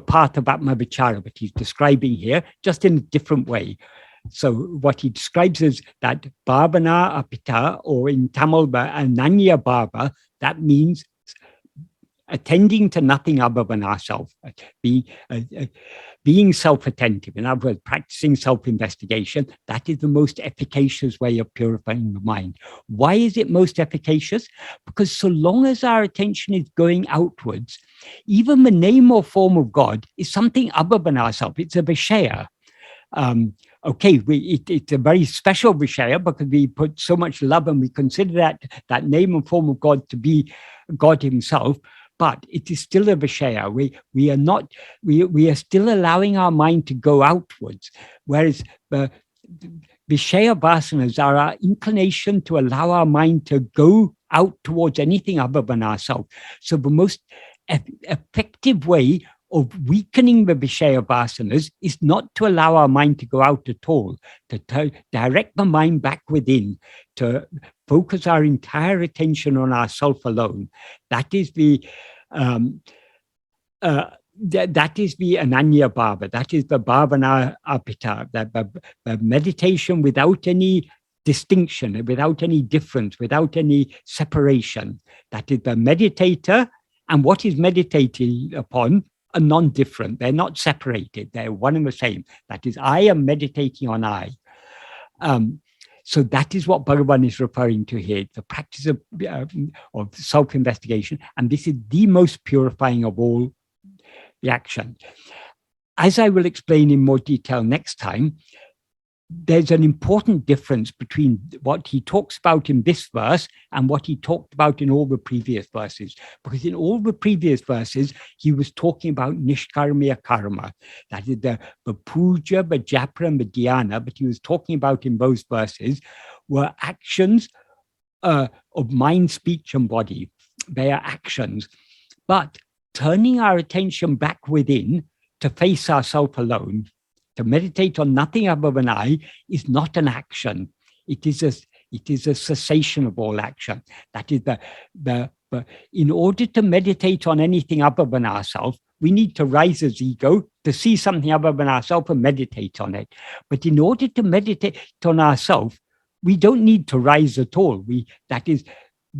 path of Atma-vichara that he's describing here, just in a different way. So what he describes is that bhavana apita, or in Tamil, ananya bhava, that means attending to nothing other than ourselves, being self-attentive, in other words, practicing self-investigation, that is the most efficacious way of purifying the mind. Why is it most efficacious? Because so long as our attention is going outwards, even the name or form of God is something other than ourselves. It's a vishaya. It's a very special vishaya because we put so much love and we consider that name and form of God to be God himself. But it is still a vishaya. We are still allowing our mind to go outwards, whereas the vishaya vasanas are our inclination to allow our mind to go out towards anything other than ourselves. So the most effective way of weakening the vishaya vasanas is not to allow our mind to go out at all, to direct the mind back within, to focus our entire attention on ourself alone. That is the that is the ananya bhava, that is the bhavana arpitam, the meditation without any distinction, without any difference, without any separation. That is the meditator, and what is meditated upon are non-different. They're not separated. They're one and the same. That is, I am meditating on I. So that is what Bhagavan is referring to here, the practice of self-investigation. And this is the most purifying of all the action. As I will explain in more detail next time, there's an important difference between what he talks about in this verse and what he talked about in all the previous verses. Because in all the previous verses, he was talking about nishkarmiya karma. That is the pūja, the japa, and the dhyana, but he was talking about in those verses were actions of mind, speech, and body. They are actions. But turning our attention back within to face ourselves alone, to meditate on nothing other than I, is not an action. It is a cessation of all action. That is in order to meditate on anything other than ourselves, we need to rise as ego to see something other than ourselves and meditate on it. But in order to meditate on ourselves, we don't need to rise at all. That is,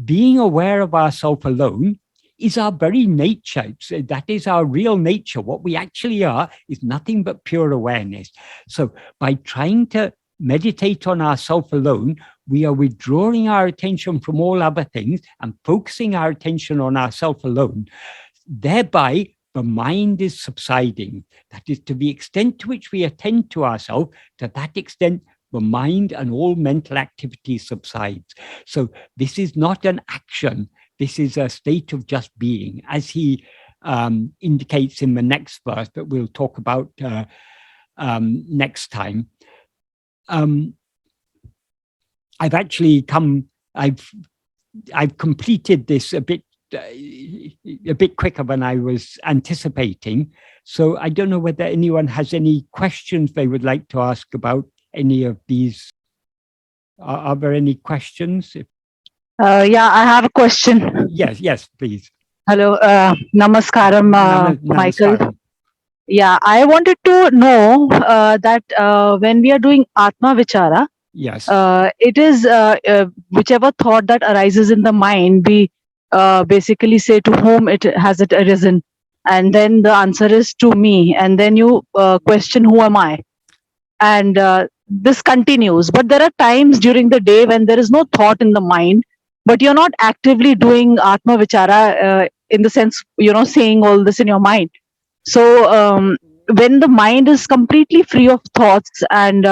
being aware of ourselves alone is our very nature. That is our real nature. What we actually are is nothing but pure awareness. So by trying to meditate on ourselves alone, we are withdrawing our attention from all other things and focusing our attention on ourselves alone. Thereby, the mind is subsiding. That is, to the extent to which we attend to ourselves, to that extent, the mind and all mental activity subsides. So this is not an action. This is a state of just being, as he indicates in the next verse that we'll talk about next time. I've completed this a bit quicker than I was anticipating. So I don't know whether anyone has any questions they would like to ask about any of these. Are there any questions? Yeah, I have a question. Yes, please. Hello, namaskaram, Michael. Namaskaram. Yeah, I wanted to know that when we are doing Atma-vichara, Yes. it is whichever thought that arises in the mind, we basically say to whom has it arisen, and then the answer is to me, and then you question who am I, and this continues. But there are times during the day when there is no thought in the mind, but you're not actively doing Atma-vichara in the sense, saying all this in your mind. So when the mind is completely free of thoughts and,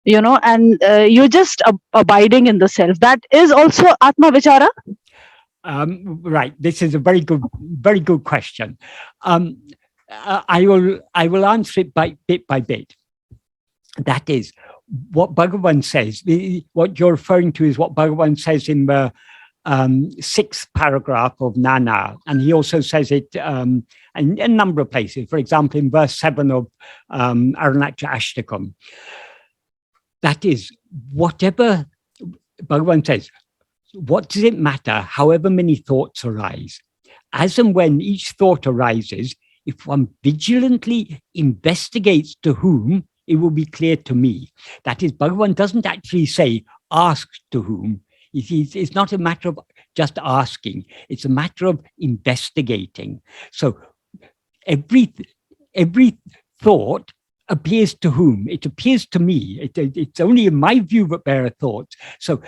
you're just abiding in the self, that is also Atma-vichara? Right. This is a very good question. I will answer it bit by bit. That is, what Bhagavan says, what you're referring to is what Bhagavan says in the 6th paragraph of Nana, and he also says it in a number of places. For example, in verse 7 of Arunachal Ashtakam. That is, whatever Bhagavan says, what does it matter however many thoughts arise? As and when each thought arises, if one vigilantly investigates to whom, it will be clear to me. That is, Bhagavan doesn't actually say, ask to whom. It's not a matter of just asking. It's a matter of investigating. So every thought appears to whom? It appears to me. It's only in my view that there are thoughts. So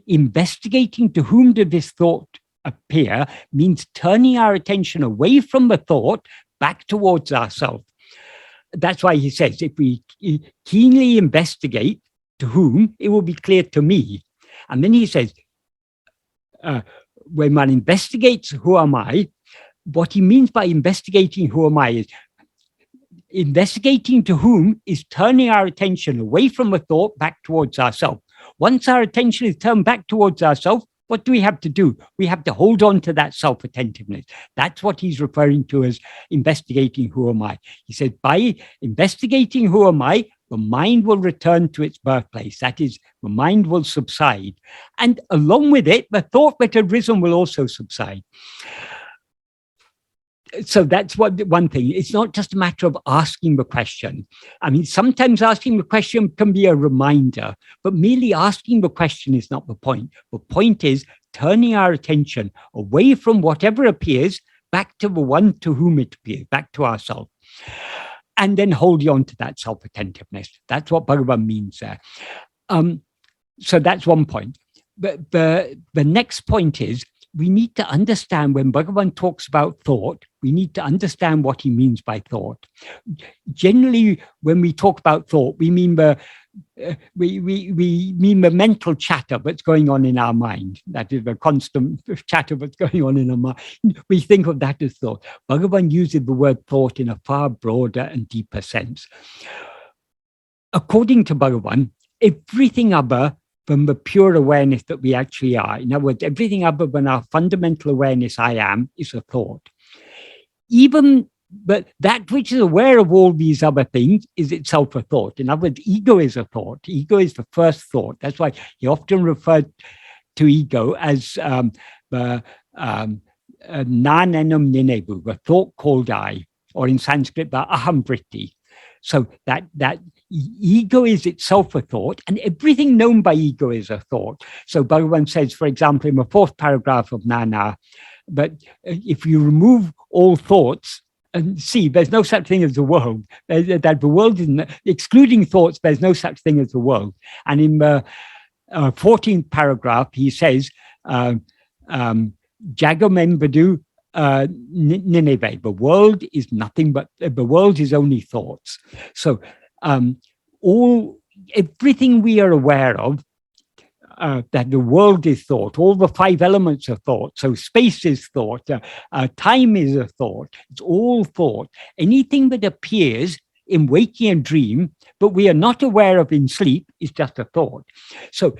investigating to whom did this thought appear means turning our attention away from the thought back towards ourselves. That's why he says, if we keenly investigate to whom, it will be clear to me. And then he says, when one investigates who am I, what he means by investigating who am I is investigating to whom is turning our attention away from the thought back towards ourselves. Once our attention is turned back towards ourselves, what do we have to do? We have to hold on to that self-attentiveness. That's what he's referring to as investigating who am I. He says, by investigating who am I, the mind will return to its birthplace. That is, the mind will subside. And along with it, the thought that had risen will also subside. So that's one thing. It's not just a matter of asking the question. I mean, sometimes asking the question can be a reminder, but merely asking the question is not the point. The point is turning our attention away from whatever appears back to the one to whom it appears, back to ourselves. And then holding on to that self-attentiveness. That's what Bhagavan means there. So that's one point. But the next point is, we need to understand when Bhagavan talks about thought, we need to understand what he means by thought. Generally, when we talk about thought, we mean the mental chatter that's going on in our mind. That is the constant chatter that's going on in our mind. We think of that as thought. Bhagavan uses the word thought in a far broader and deeper sense. According to Bhagavan, everything other from the pure awareness that we actually are. In other words, everything other than our fundamental awareness, I am, is a thought. But that which is aware of all these other things is itself a thought. In other words, ego is a thought. Ego is the first thought. That's why he often referred to ego as the nanenam ninebu, the thought called I, or in Sanskrit, the aham vritti. So that ego is itself a thought, and everything known by ego is a thought. So Bhagavan says, for example, in the 4th paragraph of Nana, but if you remove all thoughts, and see, there's no such thing as the world. That the world is excluding thoughts. There's no such thing as the world. And in the 14th paragraph, he says, Jagamembadu Nineveh. The world is nothing but the world is only thoughts. So everything we are aware of, that the world is thought, all the 5 elements are thought. So space is thought, time is a thought. It's all thought. Anything that appears in waking and dream, but we are not aware of in sleep, is just a thought. So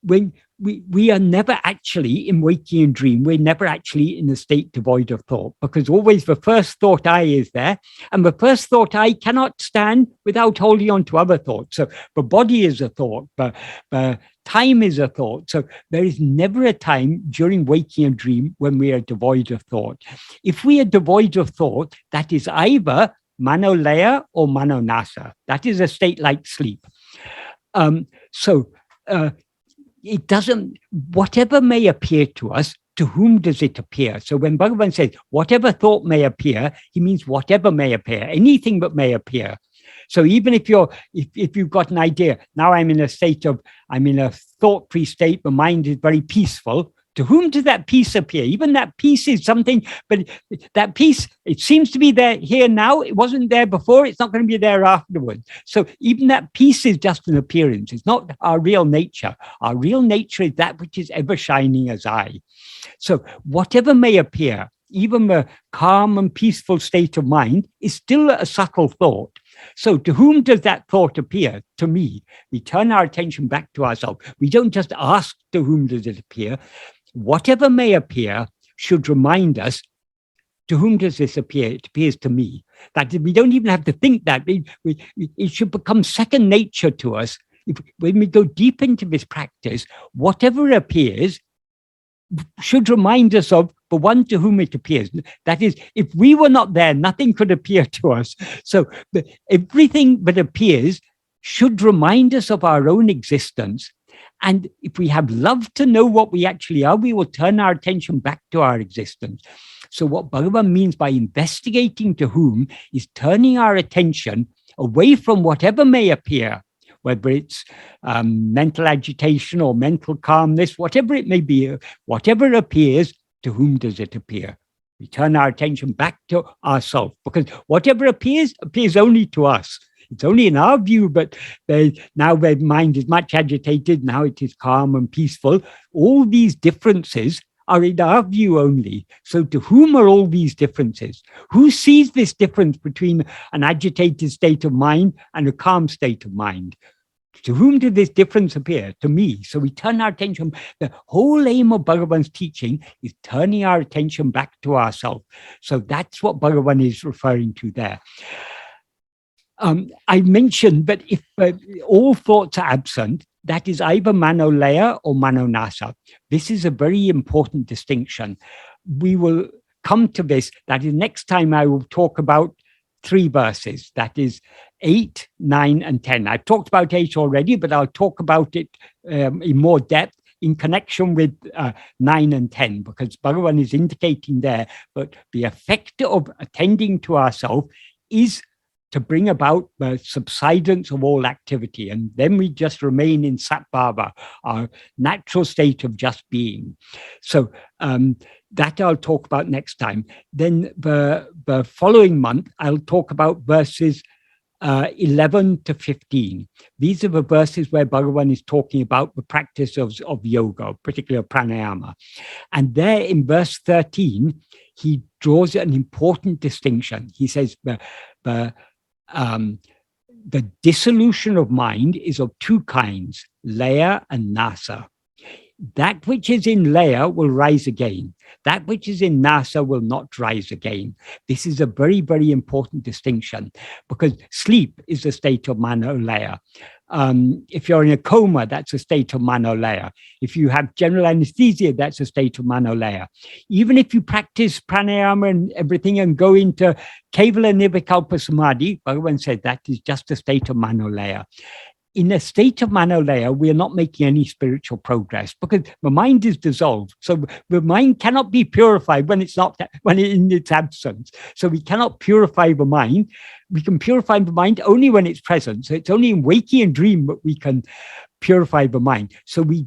when we are never actually in waking and dream, we're never actually in a state devoid of thought, because always the first thought I is there, and the first thought I cannot stand without holding on to other thoughts. So the body is a thought, but time is a thought. So there is never a time during waking and dream when we are devoid of thought. If we are devoid of thought, that is either manolaya or manonasa. That is a state like sleep. It doesn't, whatever may appear to us, to whom does it appear? So when Bhagavan says, whatever thought may appear, he means whatever may appear, anything that may appear. So even if you've got an idea, now I'm in a thought-free state, the mind is very peaceful, to whom does that peace appear? Even that peace is something, but that peace, it seems to be there here now. It wasn't there before. It's not going to be there afterwards. So even that peace is just an appearance. It's not our real nature. Our real nature is that which is ever shining as I. So whatever may appear, even the calm and peaceful state of mind is still a subtle thought. So to whom does that thought appear? To me. We turn our attention back to ourselves. We don't just ask to whom does it appear. Whatever may appear should remind us, to whom does this appear? It appears to me. That we don't even have to think that. It should become second nature to us. When we go deep into this practice, whatever appears should remind us of the one to whom it appears. That is, if we were not there, nothing could appear to us. So everything that appears should remind us of our own existence. And if we have love to know what we actually are, we will turn our attention back to our existence. So what Bhagavan means by investigating to whom is turning our attention away from whatever may appear, whether it's mental agitation or mental calmness, whatever it may be, whatever appears, to whom does it appear? We turn our attention back to ourselves, because whatever appears only to us. It's only in our view, but now their mind is much agitated, now it is calm and peaceful. All these differences are in our view only. So to whom are all these differences? Who sees this difference between an agitated state of mind and a calm state of mind? To whom did this difference appear? To me. So we turn our attention. The whole aim of Bhagavan's teaching is turning our attention back to ourselves. So that's what Bhagavan is referring to there. I mentioned that if all thoughts are absent, that is either manolaya or manonasa. This is a very important distinction. We will come to this. That is, next time I will talk about 3 verses. That is 8, 9, and 10. I've talked about 8 already, but I'll talk about it in more depth in connection with 9 and 10, because Bhagavan is indicating there that the effect of attending to ourselves is to bring about the subsidence of all activity. And then we just remain in Satbhava, our natural state of just being. So that I'll talk about next time. Then the following month, I'll talk about verses 11 to 15. These are the verses where Bhagavan is talking about the practice of yoga, particularly of pranayama. And there in verse 13, he draws an important distinction. He says the dissolution of mind is of 2 kinds, laya and nasa. That which is in laya will rise again. That which is in nasa will not rise again. This is a very, very important distinction, because sleep is a state of manolaya. If you're in a coma, that's a state of manolaya. If you have general anesthesia, that's a state of manolaya. Even if you practice pranayama and everything and go into kevala nirvikalpa samadhi, Bhagavan said that is just a state of manolaya. In a state of manolaya, we are not making any spiritual progress, because the mind is dissolved. So the mind cannot be purified when it's not, when in its absence. So we cannot purify the mind. We can purify the mind only when it's present. So it's only in waking and dream that we can purify the mind. So we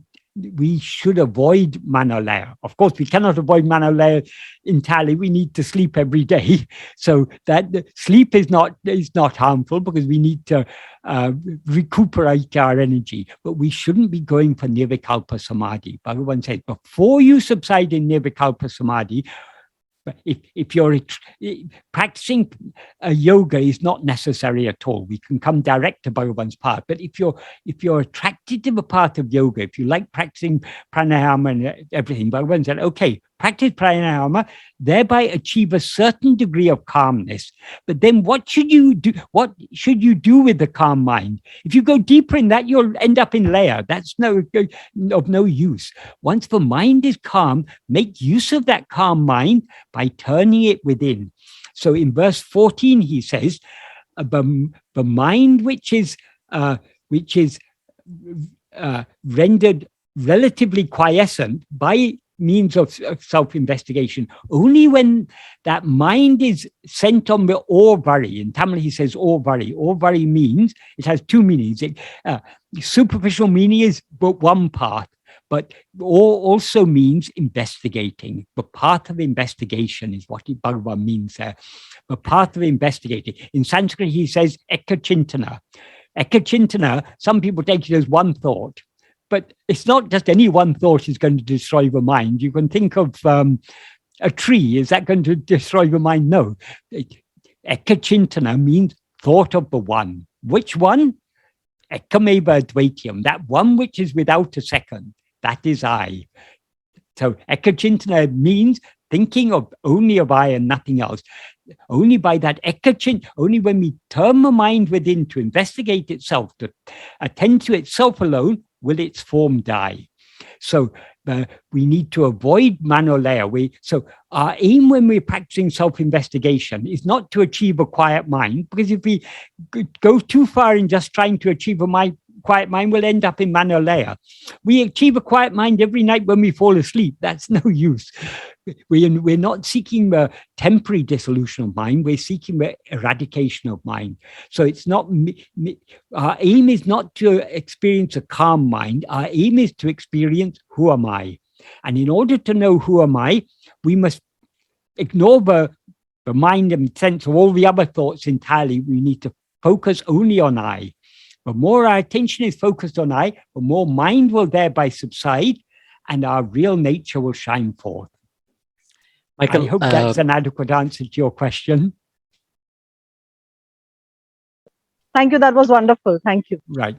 should avoid manolaya. Of course, we cannot avoid manolaya entirely. We need to sleep every day. So that sleep is not harmful, because we need to recuperate our energy. But we shouldn't be going for nirvikalpa samadhi. Bhagavan says, before you subside in nirvikalpa samadhi, if you're practicing yoga is not necessary at all. We can come direct to Bhagavan's path. But if you're attracted to the path of yoga, if you like practicing pranayama and everything, Bhagavan said, okay, practice pranayama, thereby achieve a certain degree of calmness. But then what should you do? What should you do with the calm mind? If you go deeper in that, you'll end up in laya. That's of no use. Once the mind is calm, make use of that calm mind by turning it within. So in verse 14, he says, the mind which is rendered relatively quiescent by means of self-investigation, only when that mind is sent on the orvari. In Tamil, he says orvari. Orvari means, it has 2 meanings. Superficial meaning is but one part, but also means investigating. The path of investigation is what Bhagavan means there. The path of investigating. In Sanskrit, he says ecchachintana. Ecchachintana, some people take it as one thought. But it's not just any one thought is going to destroy the mind. You can think of a tree. Is that going to destroy the mind? No. Ecchachintana means thought of the one. Which one? Ekkameva advaityam. That one which is without a second. That is I. So ecchachintana means thinking of only of I and nothing else. Only by that only when we turn the mind within to investigate itself, to attend to itself alone, will its form die. So we need to avoid manolaya. So our aim when we're practicing self-investigation is not to achieve a quiet mind, because if we go too far in just trying to achieve a quiet mind, we'll end up in Manolaya. We achieve a quiet mind every night when we fall asleep. That's no use. We're not seeking the temporary dissolution of mind. We're seeking the eradication of mind. So it's not, our aim is not to experience a calm mind. Our aim is to experience who am I? And in order to know who am I, we must ignore the mind and sense of all the other thoughts entirely. We need to focus only on I. The more our attention is focused on I, the more mind will thereby subside and our real nature will shine forth. Michael, I hope that's an adequate answer to your question. Thank you. That was wonderful. Thank you. Right.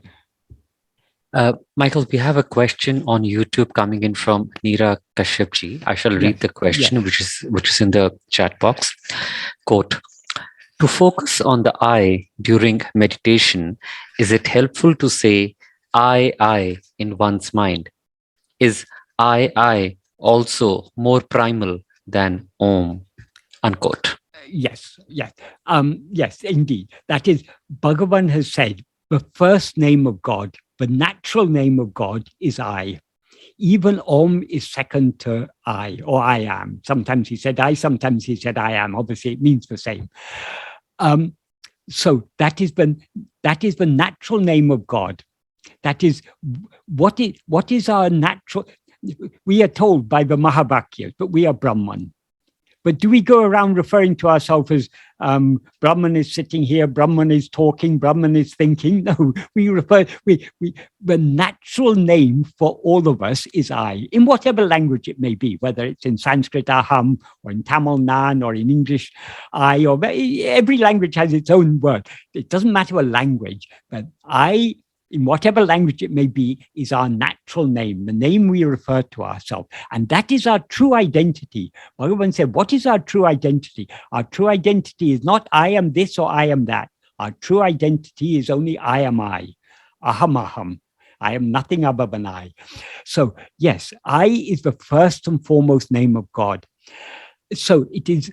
Michael, we have a question on YouTube coming in from Neera Kashyapji. I shall read the question, which is in the chat box. Quote, to focus on the I during meditation, is it helpful to say I in one's mind? Is I also more primal than Om? Unquote. Yes, indeed. That is, Bhagavan has said, the first name of God, the natural name of God is I. Even Om is second to I, or I am. Sometimes he said I, sometimes he said I am. Obviously, it means the same. So that is the natural name of God. That is what is our natural. We are told by the Mahavakyas, but we are Brahman. But do we go around referring to ourselves as Brahman is sitting here, Brahman is talking, Brahman is thinking? No, the natural name for all of us is I, in whatever language it may be, whether it's in Sanskrit, aham, or in Tamil, nan, or in English, I, or every language has its own word. It doesn't matter what language, but I, in whatever language it may be, is our natural name, the name we refer to ourselves. And that is our true identity. Bhagavan said, what is our true identity? Our true identity is not I am this or I am that. Our true identity is only I am I. Aham. I am nothing other than I. So yes, I is the first and foremost name of God. So it is,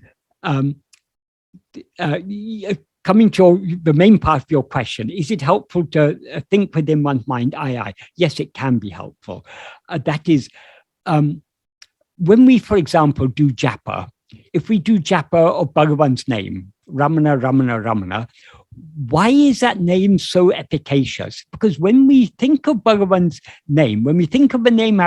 coming to the main part of your question, is it helpful to think within one's mind, I? Yes, it can be helpful. That is, when we, for example, do japa, if we do japa of Bhagavan's name, Ramana, why is that name so efficacious? Because when we think of Bhagavan's name, when we think of the name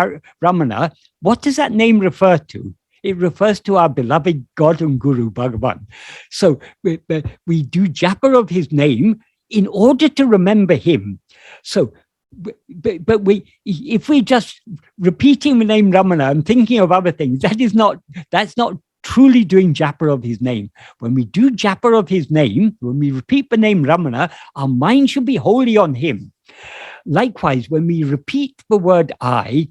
Ramana, what does that name refer to? It refers to our beloved God and Guru, Bhagavan. So we do japa of his name in order to remember him. So, but if we just repeating the name Ramana and thinking of other things, that's not truly doing japa of his name. When we do japa of his name, when we repeat the name Ramana, our mind should be wholly on him. Likewise, when we repeat the word I,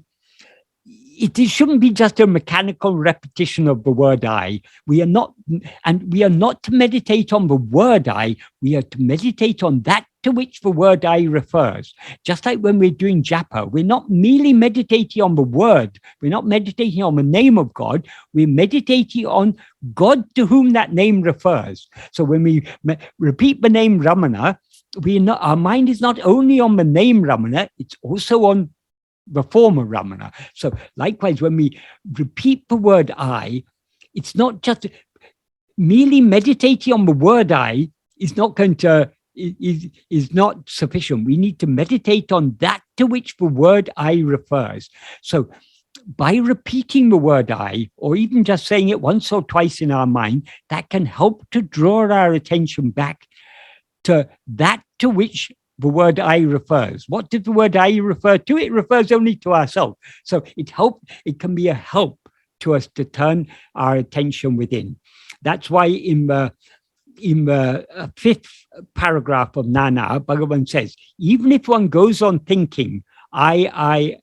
it shouldn't be just a mechanical repetition of the word I. We are not to meditate on the word I, we are to meditate on that to which the word I refers. Just like when we're doing japa, we're not merely meditating on the word, we're not meditating on the name of God, we're meditating on God to whom that name refers. So when we repeat the name Ramana, our mind is not only on the name Ramana, it's also on the form of Ramana. So likewise, when we repeat the word I, it's not just merely meditating on the word I is not sufficient. We need to meditate on that to which the word I refers. So by repeating the word I, or even just saying it once or twice in our mind, that can help to draw our attention back to that to which the word I refers. What does the word I refer to? It refers only to ourselves. So it can be a help to us to turn our attention within. That's why in the fifth paragraph of Nana, Bhagavan says, even if one goes on thinking I,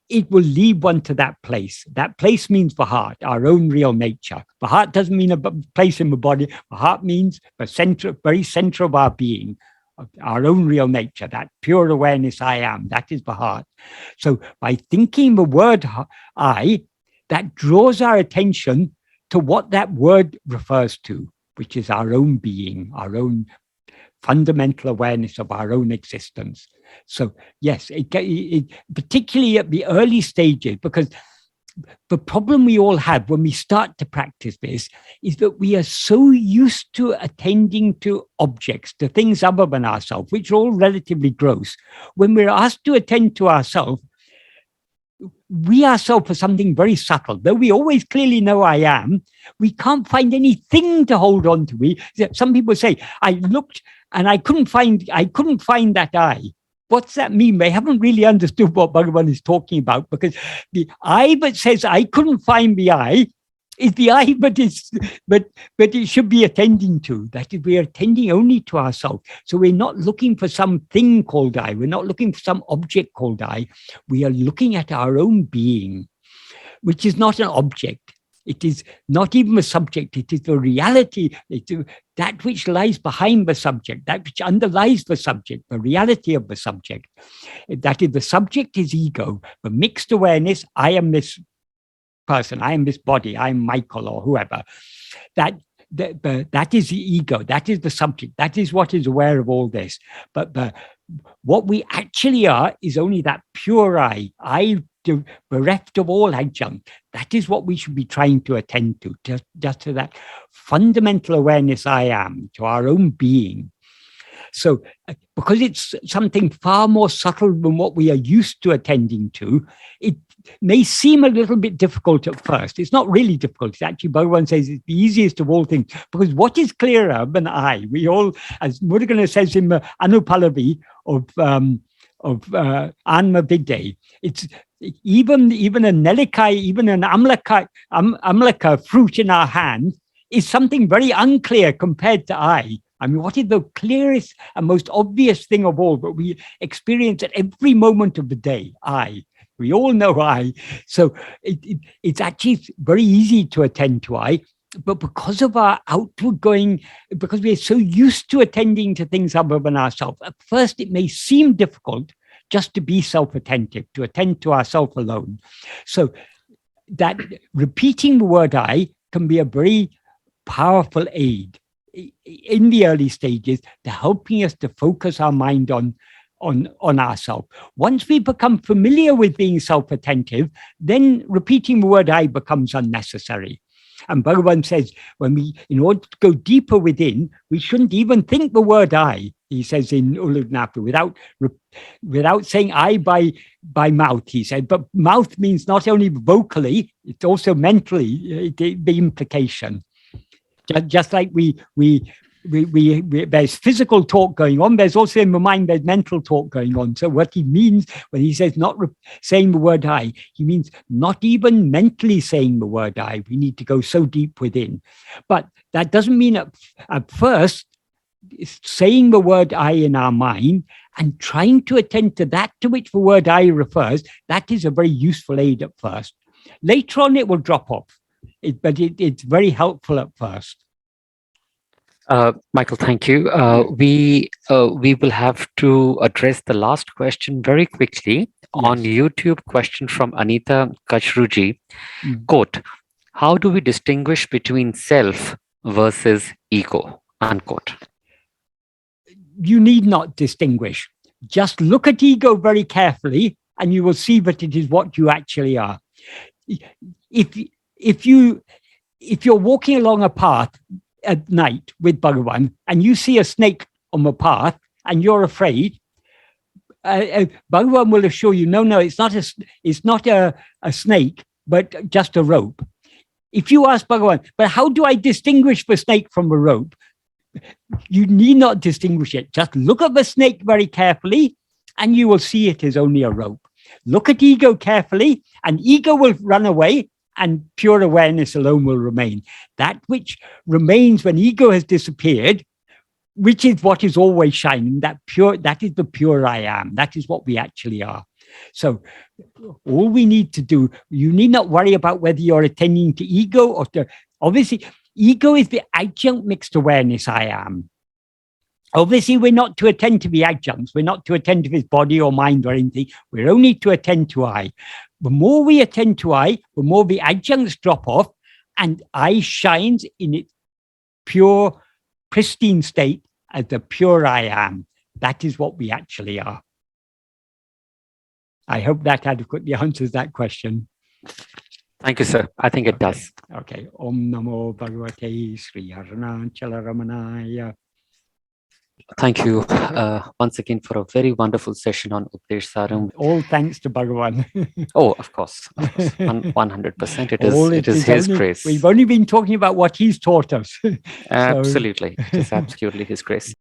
it will lead one to that place. That place means the heart, our own real nature. The heart doesn't mean a place in the body. The heart means the very center of our being, our own real nature, that pure awareness I am, that is the heart. So by thinking the word I, that draws our attention to what that word refers to, which is our own being, our own fundamental awareness of our own existence. So yes, particularly at the early stages, because the problem we all have when we start to practice this is that we are so used to attending to objects, to things other than ourselves, which are all relatively gross. When we're asked to attend to ourselves, we ourselves are something very subtle. Though we always clearly know I am, we can't find anything to hold on to. Some people say, I looked and I couldn't find that I. What's that mean? They haven't really understood what Bhagavan is talking about, because the I that says I couldn't find the I is the I but it should be attending to. That is, we are attending only to ourselves. So we're not looking for something called I. We're not looking for some object called I. We are looking at our own being, which is not an object. It is not even a subject. It is the reality. It is that which lies behind the subject, that which underlies the subject, the reality of the subject. That is, the subject is ego, the mixed awareness, I am this person, I am this body, I am Michael or whoever. That is the ego, that is the subject, that is what is aware of all this. But what we actually are is only that pure I bereft of all adjunct. That is what we should be trying to attend to, just to that fundamental awareness I am, to our own being. So because it's something far more subtle than what we are used to attending to, it may seem a little bit difficult at first. It's not really difficult. It's actually, Bhagavan says, it's the easiest of all things, because what is clearer than I? We all, as Murugan says in the Anupalavi of Atma-vichara, it's even a nēccha, even an amlaka fruit in our hand is something very unclear compared to I. I mean, what is the clearest and most obvious thing of all that we experience at every moment of the day? I. We all know I. So it's actually very easy to attend to I, but because of our outward going, because we're so used to attending to things other than ourselves, at first it may seem difficult just to be self-attentive, to attend to ourselves alone. So that repeating the word I can be a very powerful aid in the early stages to helping us to focus our mind on ourselves. Once we become familiar with being self-attentive, then repeating the word I becomes unnecessary. And Bhagavan says, in order to go deeper within, we shouldn't even think the word I. He says in Uludnapa, without saying I by mouth, he said, but mouth means not only vocally, it's also mentally, the implication. Just like there's physical talk going on, there's also in the mind, there's mental talk going on. So what he means when he says not saying the word I, he means not even mentally saying the word I. We need to go so deep within. But that doesn't mean at first, saying the word I in our mind and trying to attend to that to which the word I refers, that is a very useful aid at first. Later on, it will drop off, but it's very helpful at first. Michael, thank you. We will have to address the last question very quickly. Yes. On YouTube, question from Anita Kachruji, quote, how do we distinguish between self versus ego, unquote? You need not distinguish. Just look at ego very carefully and you will see that it is what you actually are. If you're walking along a path at night with Bhagavan and you see a snake on the path and you're afraid, Bhagavan will assure you, no, it's not a snake, but just a rope. If you ask Bhagavan, but how do I distinguish the snake from the rope? You need not distinguish it. Just look at the snake very carefully and you will see it is only a rope. Look at ego carefully and ego will run away and pure awareness alone will remain. That which remains when ego has disappeared, which is what is always shining, that is the pure I am. That is what we actually are. So all we need to do, you need not worry about whether you're attending to ego or to, obviously, ego is the adjunct mixed awareness I am. Obviously, we're not to attend to the adjuncts. We're not to attend to his body or mind or anything. We're only to attend to I. The more we attend to I, the more the adjuncts drop off and I shines in its pure, pristine state as the pure I am. That is what we actually are. I hope that adequately answers that question. Thank you, sir. I think it does. Okay. Om Namo Bhagavate Sri Arunachala Ramanaya. Thank you once again for a very wonderful session on Upadēśa Sāraḥ. All thanks to Bhagavan. Oh, of course. 100%. It is his grace. We've only been talking about what he's taught us. Absolutely. It is absolutely his grace.